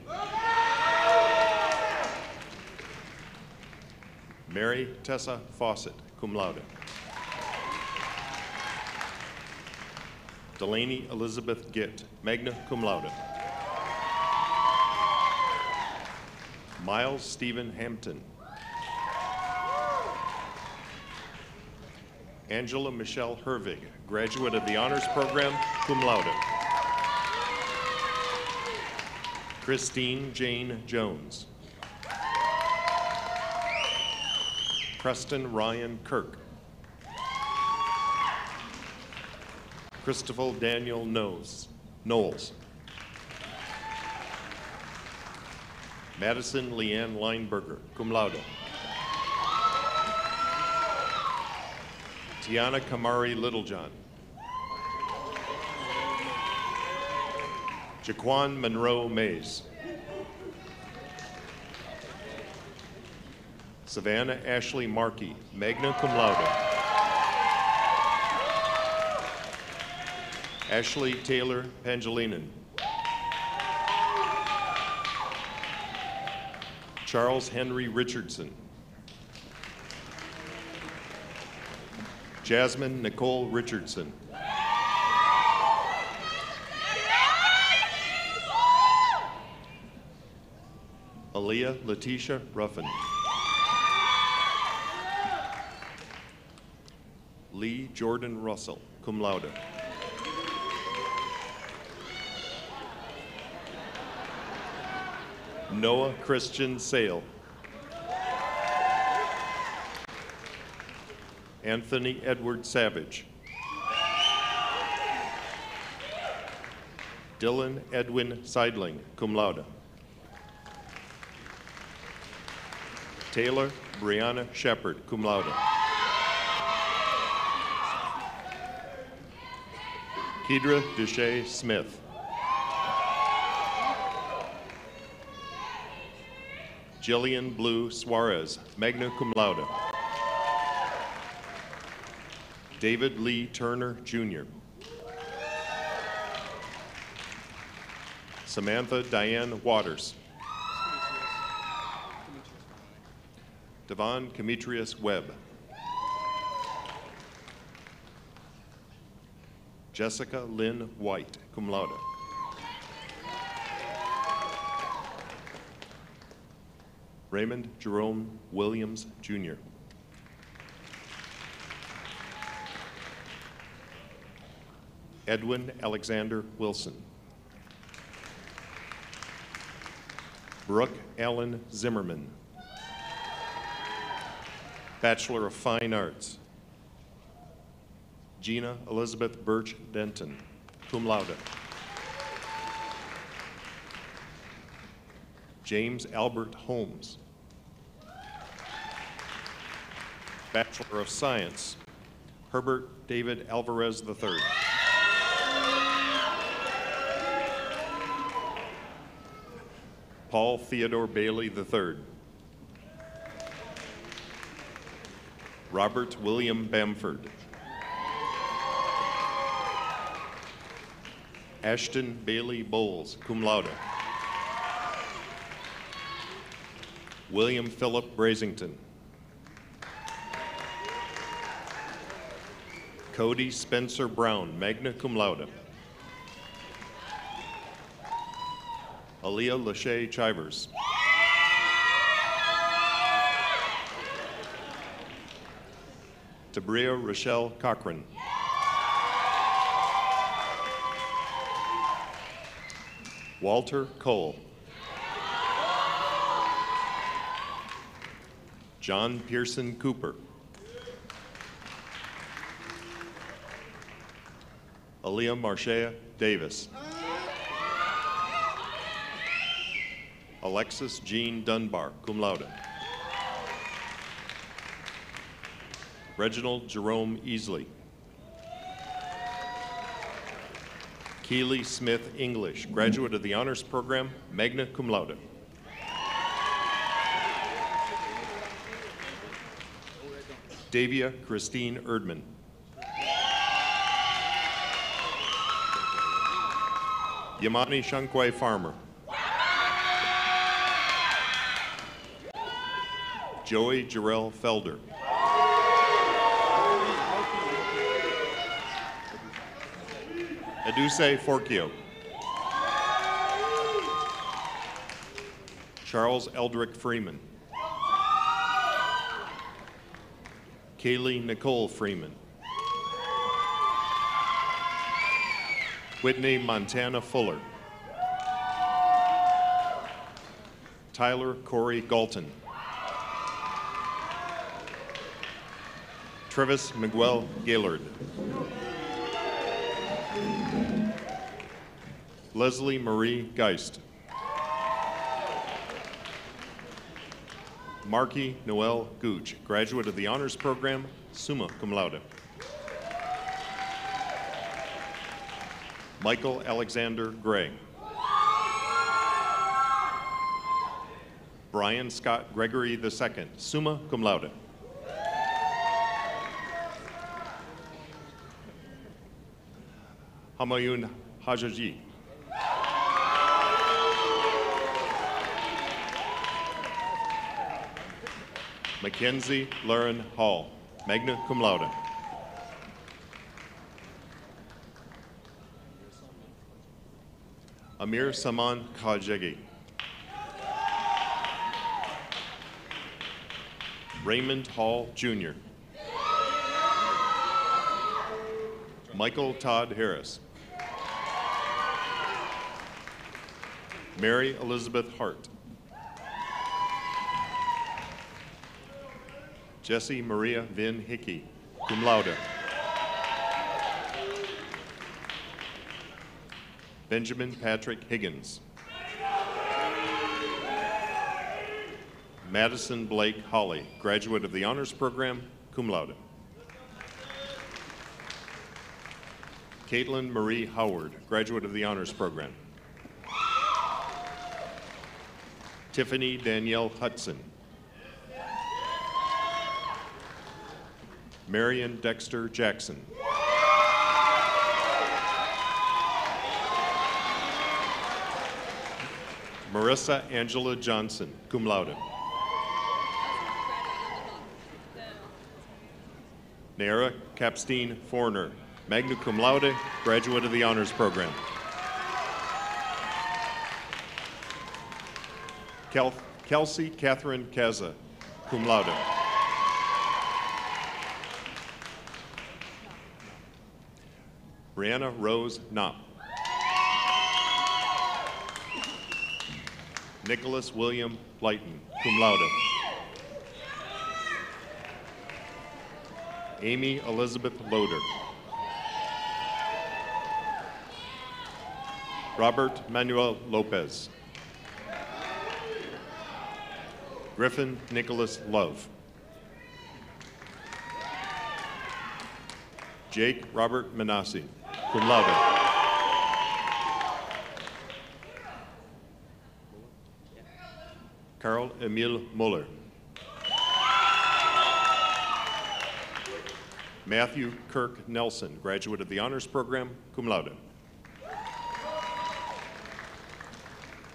Mary Tessa Fawcett, cum laude. Delaney Elizabeth Gitt, magna cum laude. Miles Stephen Hampton. Angela Michelle Hervig, graduate of the Honors Program, cum laude. Christine Jane Jones. Preston Ryan Kirk. Christopher Daniel Knowles. Madison Leanne Lineberger, cum laude. Tiana Kamari Littlejohn. Jaquan Monroe Mays. Savannah Ashley Markey, magna cum laude. Ashley Taylor Pangelinan. Charles Henry Richardson. Jasmine Nicole Richardson. Aaliyah Letitia Ruffin. Lee Jordan Russell, cum laude. Noah Christian Sale. Anthony Edward Savage. Dylan Edwin Seidling, cum laude. Taylor Brianna Shepard, cum laude. Kedra Deshay Smith. Jillian Blue Suarez, magna cum laude. David Lee Turner, Jr. Samantha Diane Waters. Devon Demetrius Webb. Jessica Lynn White, cum laude. Raymond Jerome Williams, Jr. Edwin Alexander Wilson. Brooke Allen Zimmerman. Bachelor of Fine Arts. Gina Elizabeth Birch Denton, cum laude. James Albert Holmes. Bachelor of Science, Herbert David Alvarez III. Paul Theodore Bailey III. Robert William Bamford. Ashton Bailey Bowles, cum laude. William Philip Brazington. Cody Spencer Brown, magna cum laude. Aaliyah Lachey Chivers. Tabria Rochelle Cochran. Walter Cole. John Pearson Cooper. Aaliyah Marshea Davis. Alexis Jean Dunbar, cum laude. Reginald Jerome Easley. Keely Smith English, graduate of the Honors Program, magna cum laude. Davia Christine Erdman. Yamani Shankwe Farmer. Joey Jarrell Felder. Aduse Forkio. Charles Eldrick Freeman. Kaylee Nicole Freeman. Whitney Montana Fuller. Tyler Corey Galton. Travis Miguel Gaylord. Leslie Marie Geist. Marky Noel Gooch, graduate of the Honors Program, summa cum laude. Michael Alexander Gray. Brian Scott Gregory II, summa cum laude. Hamayun Hajaji. Mackenzie Lauren Hall, magna cum laude. Amir Saman Khajegi. Raymond Hall, Jr. Michael Todd Harris. Mary Elizabeth Hart. Jessie Maria Vin Hickey, cum laude. Benjamin Patrick Higgins. Madison Blake Holly, graduate of the Honors Program, cum laude. Caitlin Marie Howard, graduate of the Honors Program. Tiffany Danielle Hudson. Marion Dexter Jackson. Marissa Angela Johnson, cum laude. Naira Capstein Forner, magna cum laude, graduate of the Honors Program. Kelsey Catherine Kaza, cum laude. Brianna Rose Knopp. Nicholas William Lighton, cum laude. Amy Elizabeth Loader. Robert Manuel Lopez. Griffin Nicholas Love. Jake Robert Manassi, cum laude. Carl Emil Muller. Matthew Kirk Nelson, graduate of the Honors Program, cum laude.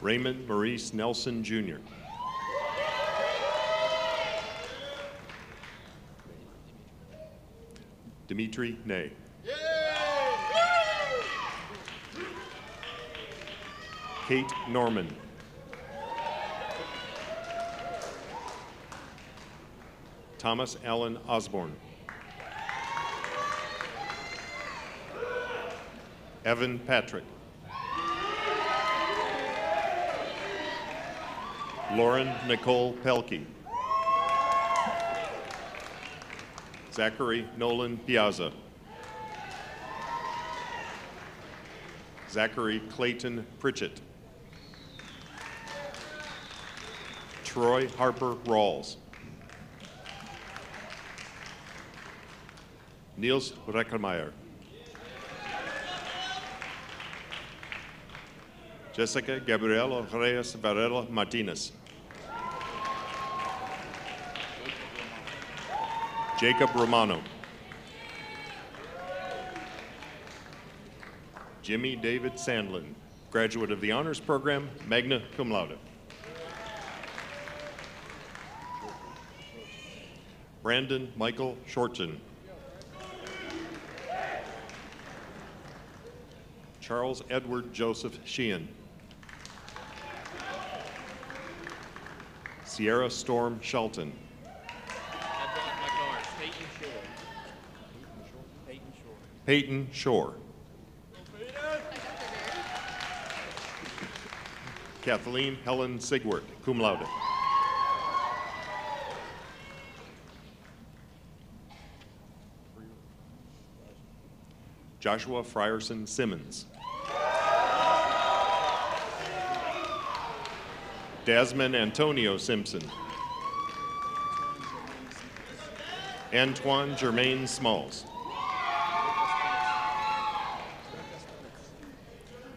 Raymond Maurice Nelson, Jr. Dimitri Ney. Kate Norman. Thomas Allen Osborne. Evan Patrick. Lauren Nicole Pelkey. Zachary Nolan Piazza. Zachary Clayton Pritchett. Troy Harper Rawls. Niels Reckermeyer. Jessica Gabriela Reyes Varela Martinez. Jacob Romano. Jimmy David Sandlin, graduate of the Honors Program, magna cum laude. Brandon Michael Shorten. Charles Edward Joseph Sheehan. Sierra Storm Shelton. Peyton Shore. Kathleen Helen Sigwart, cum laude. Joshua Frierson Simmons. Desmond Antonio Simpson. Antoine Germain Smalls.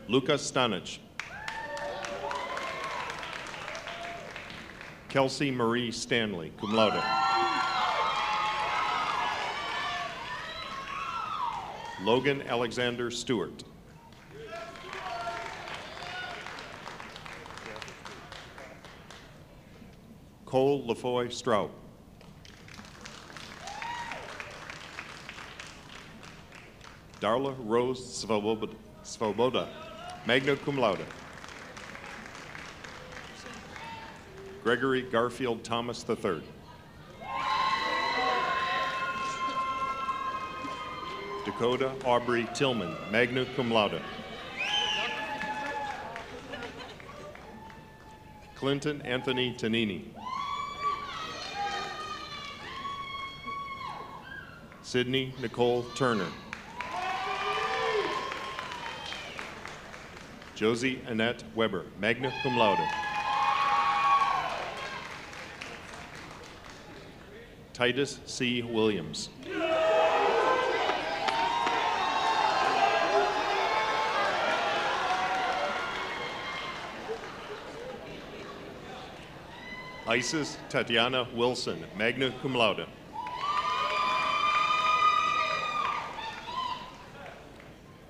Lucas Stanich. Kelsey Marie Stanley, cum laude. Logan Alexander Stewart. Cole LaFoy Strout. Darla Rose Svoboda, magna cum laude. Gregory Garfield Thomas III. Dakota Aubrey Tillman, magna cum laude. Clinton Anthony Tanini. Sydney Nicole Turner. Josie Annette Weber, magna cum laude. Titus C. Williams. Isis Tatiana Wilson, magna cum laude.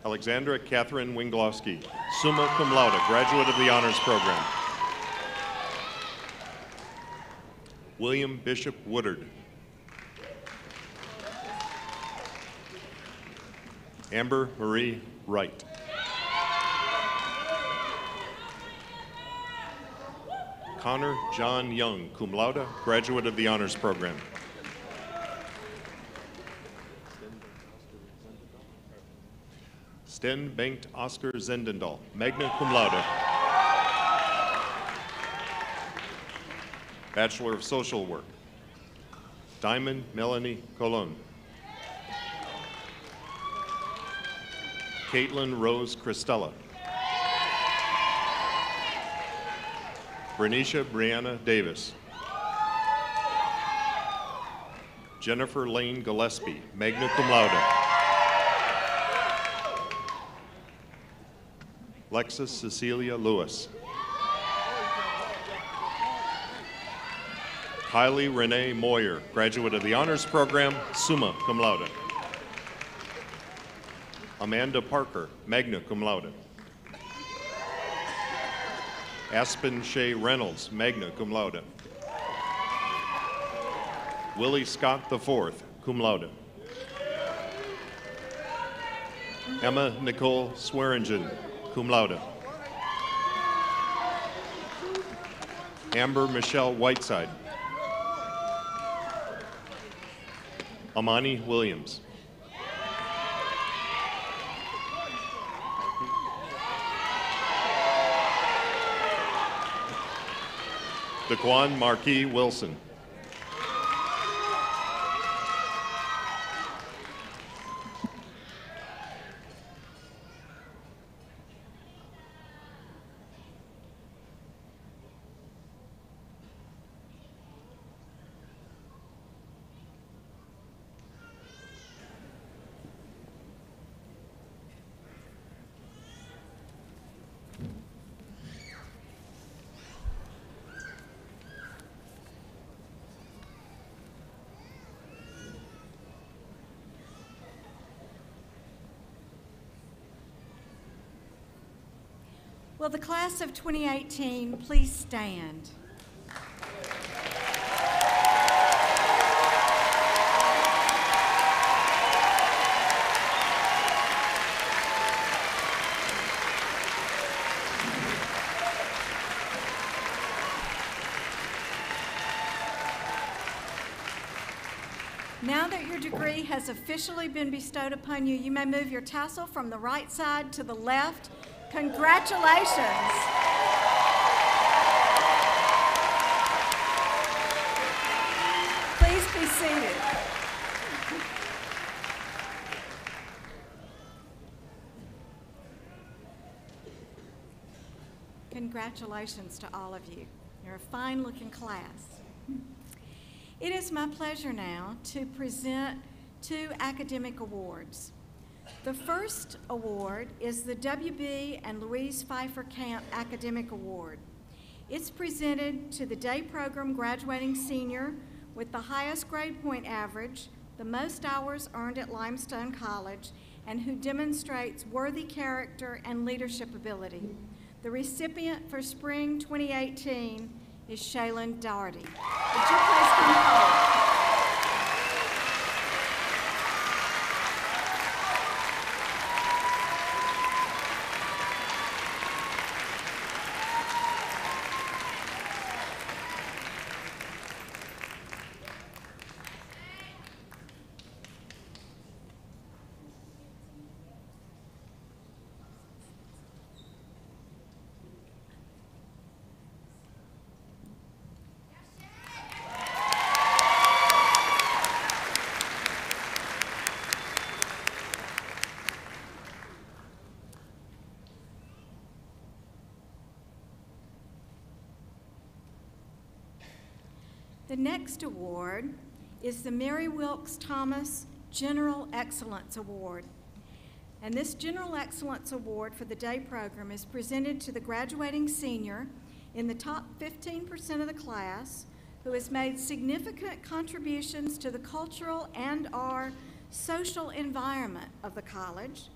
Alexandra Catherine Winglowski, summa cum laude, graduate of the Honors Program. William Bishop Woodard. Amber Marie Wright. Connor John Young, cum laude, graduate of the Honors Program. Sten Bengt Oscar Zendendal, magna cum laude. Bachelor of Social Work. Diamond Melanie Colon. Caitlin Rose Christella. Bernicia Brianna Davis. Jennifer Lane Gillespie, magna cum laude. Lexus Cecilia Lewis. Kylie Renee Moyer, graduate of the Honors Program, summa cum laude. Amanda Parker, magna cum laude. Aspen Shea Reynolds, magna cum laude. Willie Scott IV, cum laude. Emma Nicole Swearingen, cum laude. Amber Michelle Whiteside. Amani Williams. Daquan Marquis Wilson. Will the class of 2018 please stand? Now that your degree has officially been bestowed upon you, you may move your tassel from the right side to the left. Congratulations. Please be seated. Congratulations to all of you. You're a fine-looking class. It is my pleasure now to present 2 academic awards. The first award is the W.B. and Louise Pfeiffer Camp Academic Award. It's presented to the day program graduating senior with the highest grade point average, the most hours earned at Limestone College, and who demonstrates worthy character and leadership ability. The recipient for spring 2018 is Shaylin Doherty. Would you please come forward? The next award is the Mary Wilkes Thomas General Excellence Award. And this General Excellence Award for the day program is presented to the graduating senior in the top 15% of the class who has made significant contributions to the cultural and/or social environment of the college,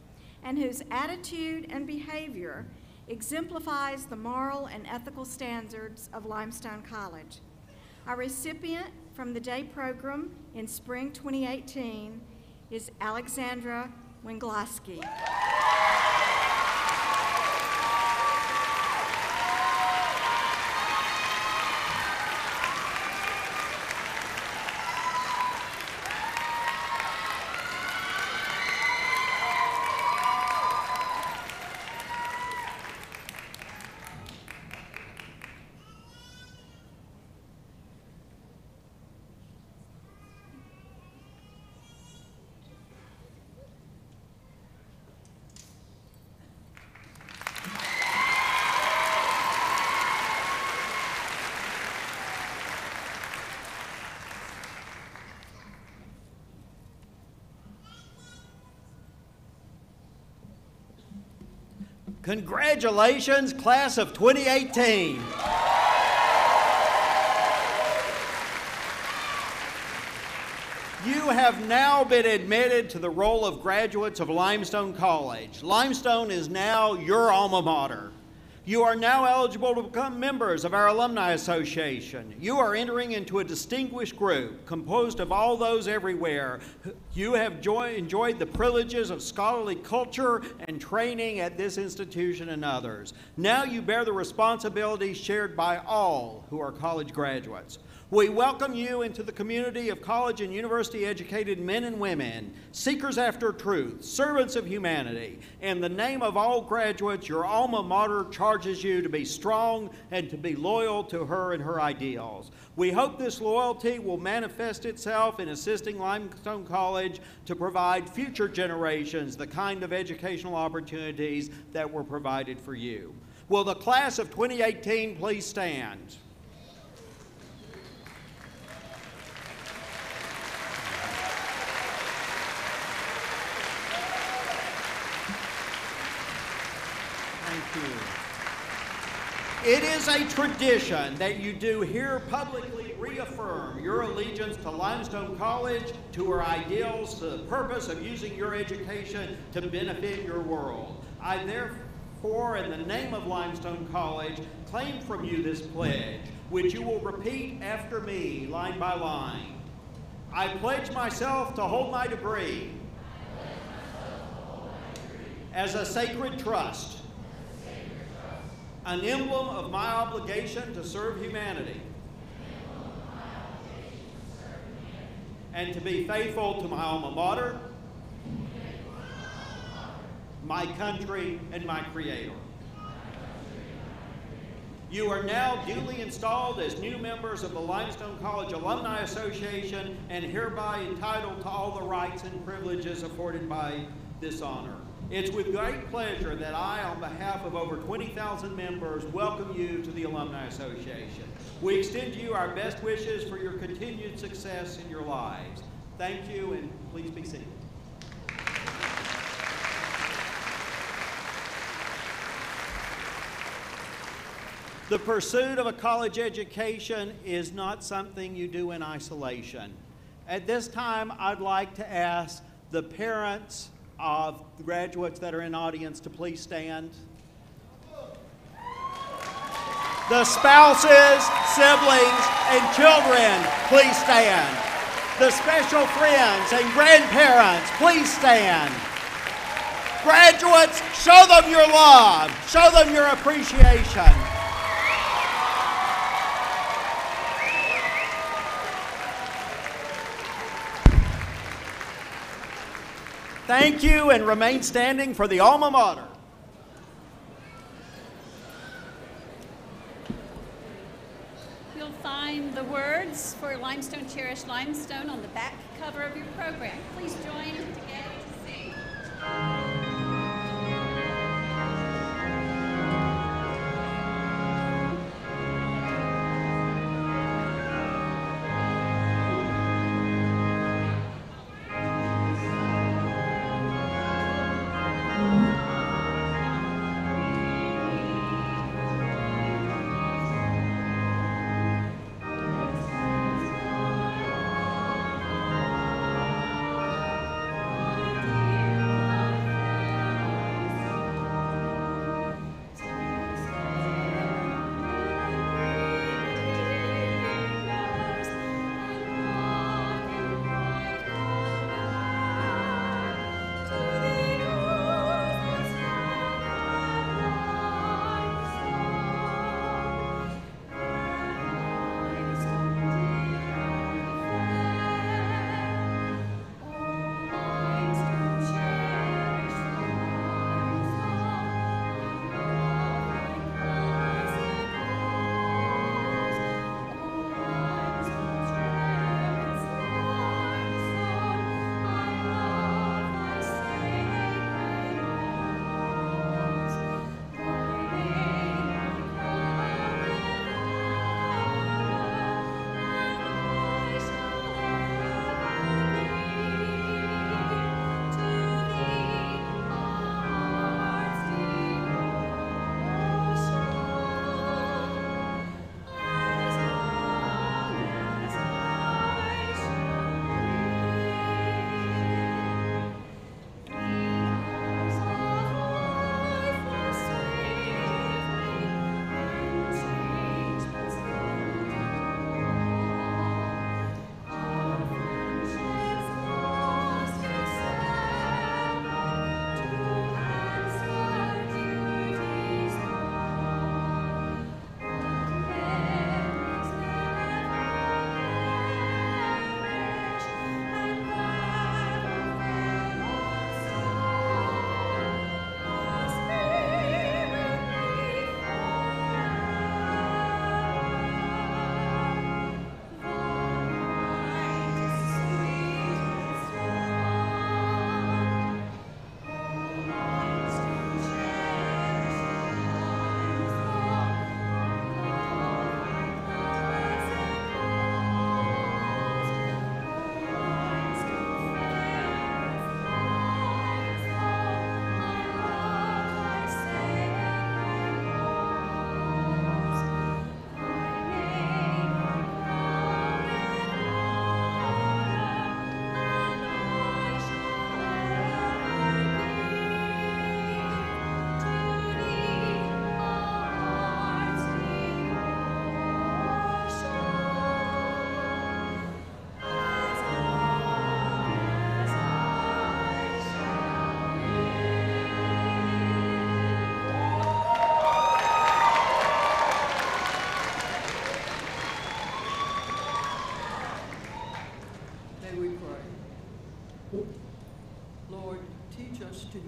and whose attitude and behavior exemplifies the moral and ethical standards of Limestone College. Our recipient from the day program in spring 2018 is Alexandra Winglaski. Congratulations, class of 2018. You have now been admitted to the roll of graduates of Limestone College. Limestone is now your alma mater. You are now eligible to become members of our Alumni Association. You are entering into a distinguished group composed of all those everywhere. You have enjoyed the privileges of scholarly culture and training at this institution and others. Now you bear the responsibilities shared by all who are college graduates. We welcome you into the community of college and university educated men and women, seekers after truth, servants of humanity. In the name of all graduates, your alma mater charges you to be strong and to be loyal to her and her ideals. We hope this loyalty will manifest itself in assisting Limestone College to provide future generations the kind of educational opportunities that were provided for you. Will the class of 2018 please stand? It is a tradition that you do here publicly reaffirm your allegiance to Limestone College, to our ideals, to the purpose of using your education to benefit your world. I therefore, in the name of Limestone College, claim from you this pledge, which you will repeat after me, line by line. I pledge myself to hold my degree as a sacred trust, an emblem of my obligation to serve humanity, and to be faithful to my alma mater, my country, and my Creator. You are now duly installed as new members of the Limestone College Alumni Association and hereby entitled to all the rights and privileges afforded by this honor. It's with great pleasure that I, on behalf of over 20,000 members, welcome you to the Alumni Association. We extend to you our best wishes for your continued success in your lives. Thank you, and please be seated. The pursuit of a college education is not something you do in isolation. At this time, I'd like to ask the parents of the graduates that are in audience to please stand. The spouses, siblings, and children, please stand. The special friends and grandparents, please stand. Graduates, show them your love, show them your appreciation. Thank you, and remain standing for the alma mater. You'll find the words for Limestone Cherish Limestone on the back cover of your program. Please join together to sing.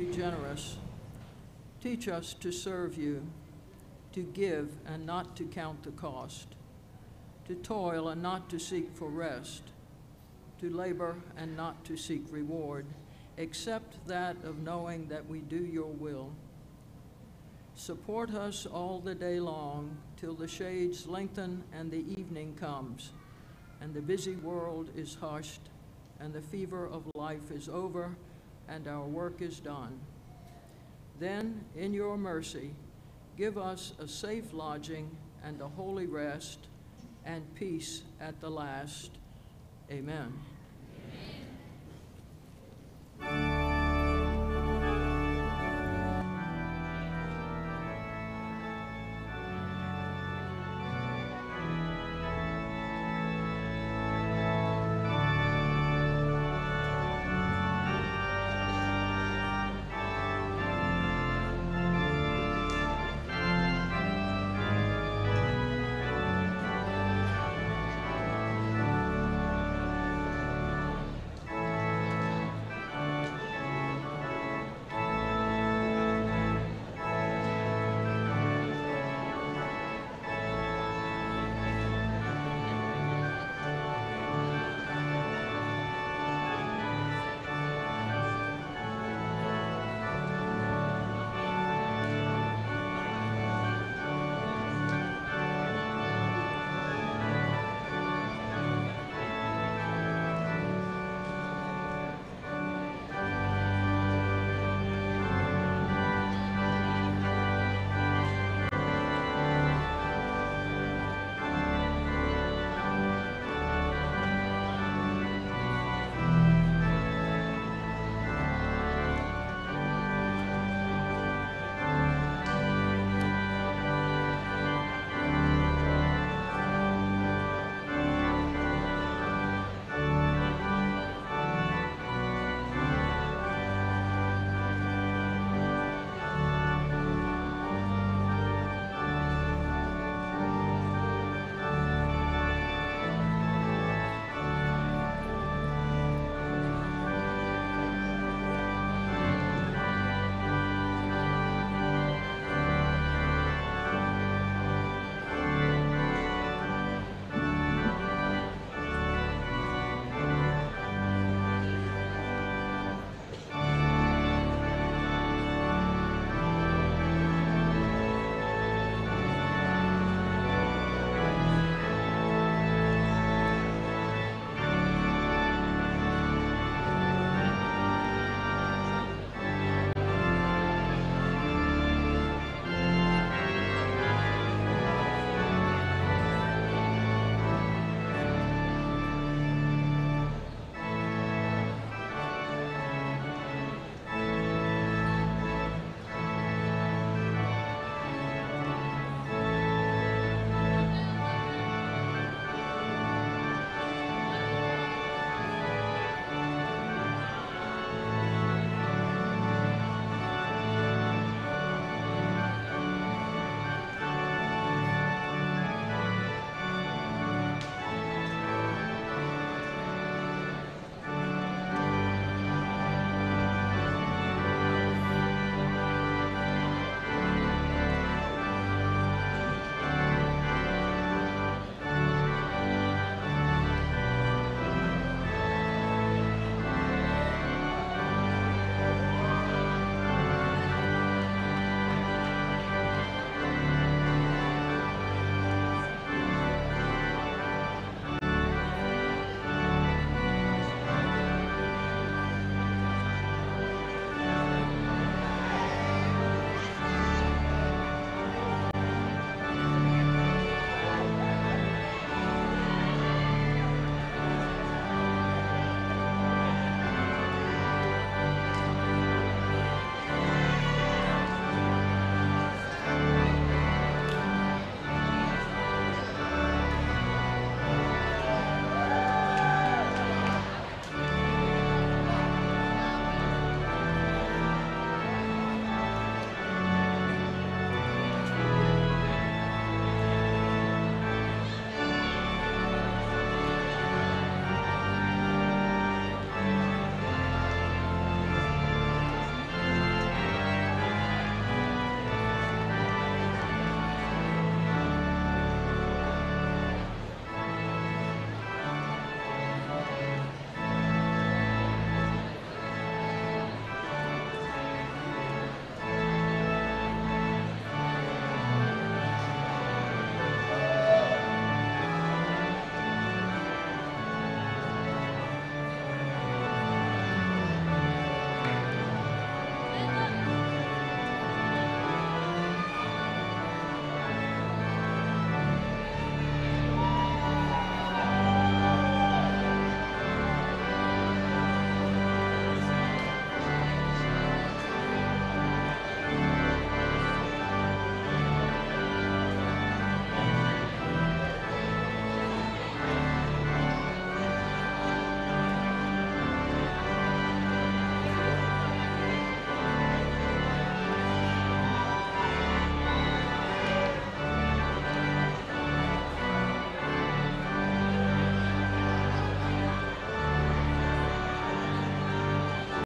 be generous. Teach us to serve you, to give and not to count the cost, to toil and not to seek for rest, to labor and not to seek reward, except that of knowing that we do your will. Support us all the day long till the shades lengthen and the evening comes, and the busy world is hushed, and the fever of life is over, and our work is done. Then, in your mercy, give us a safe lodging and a holy rest and peace at the last. Amen.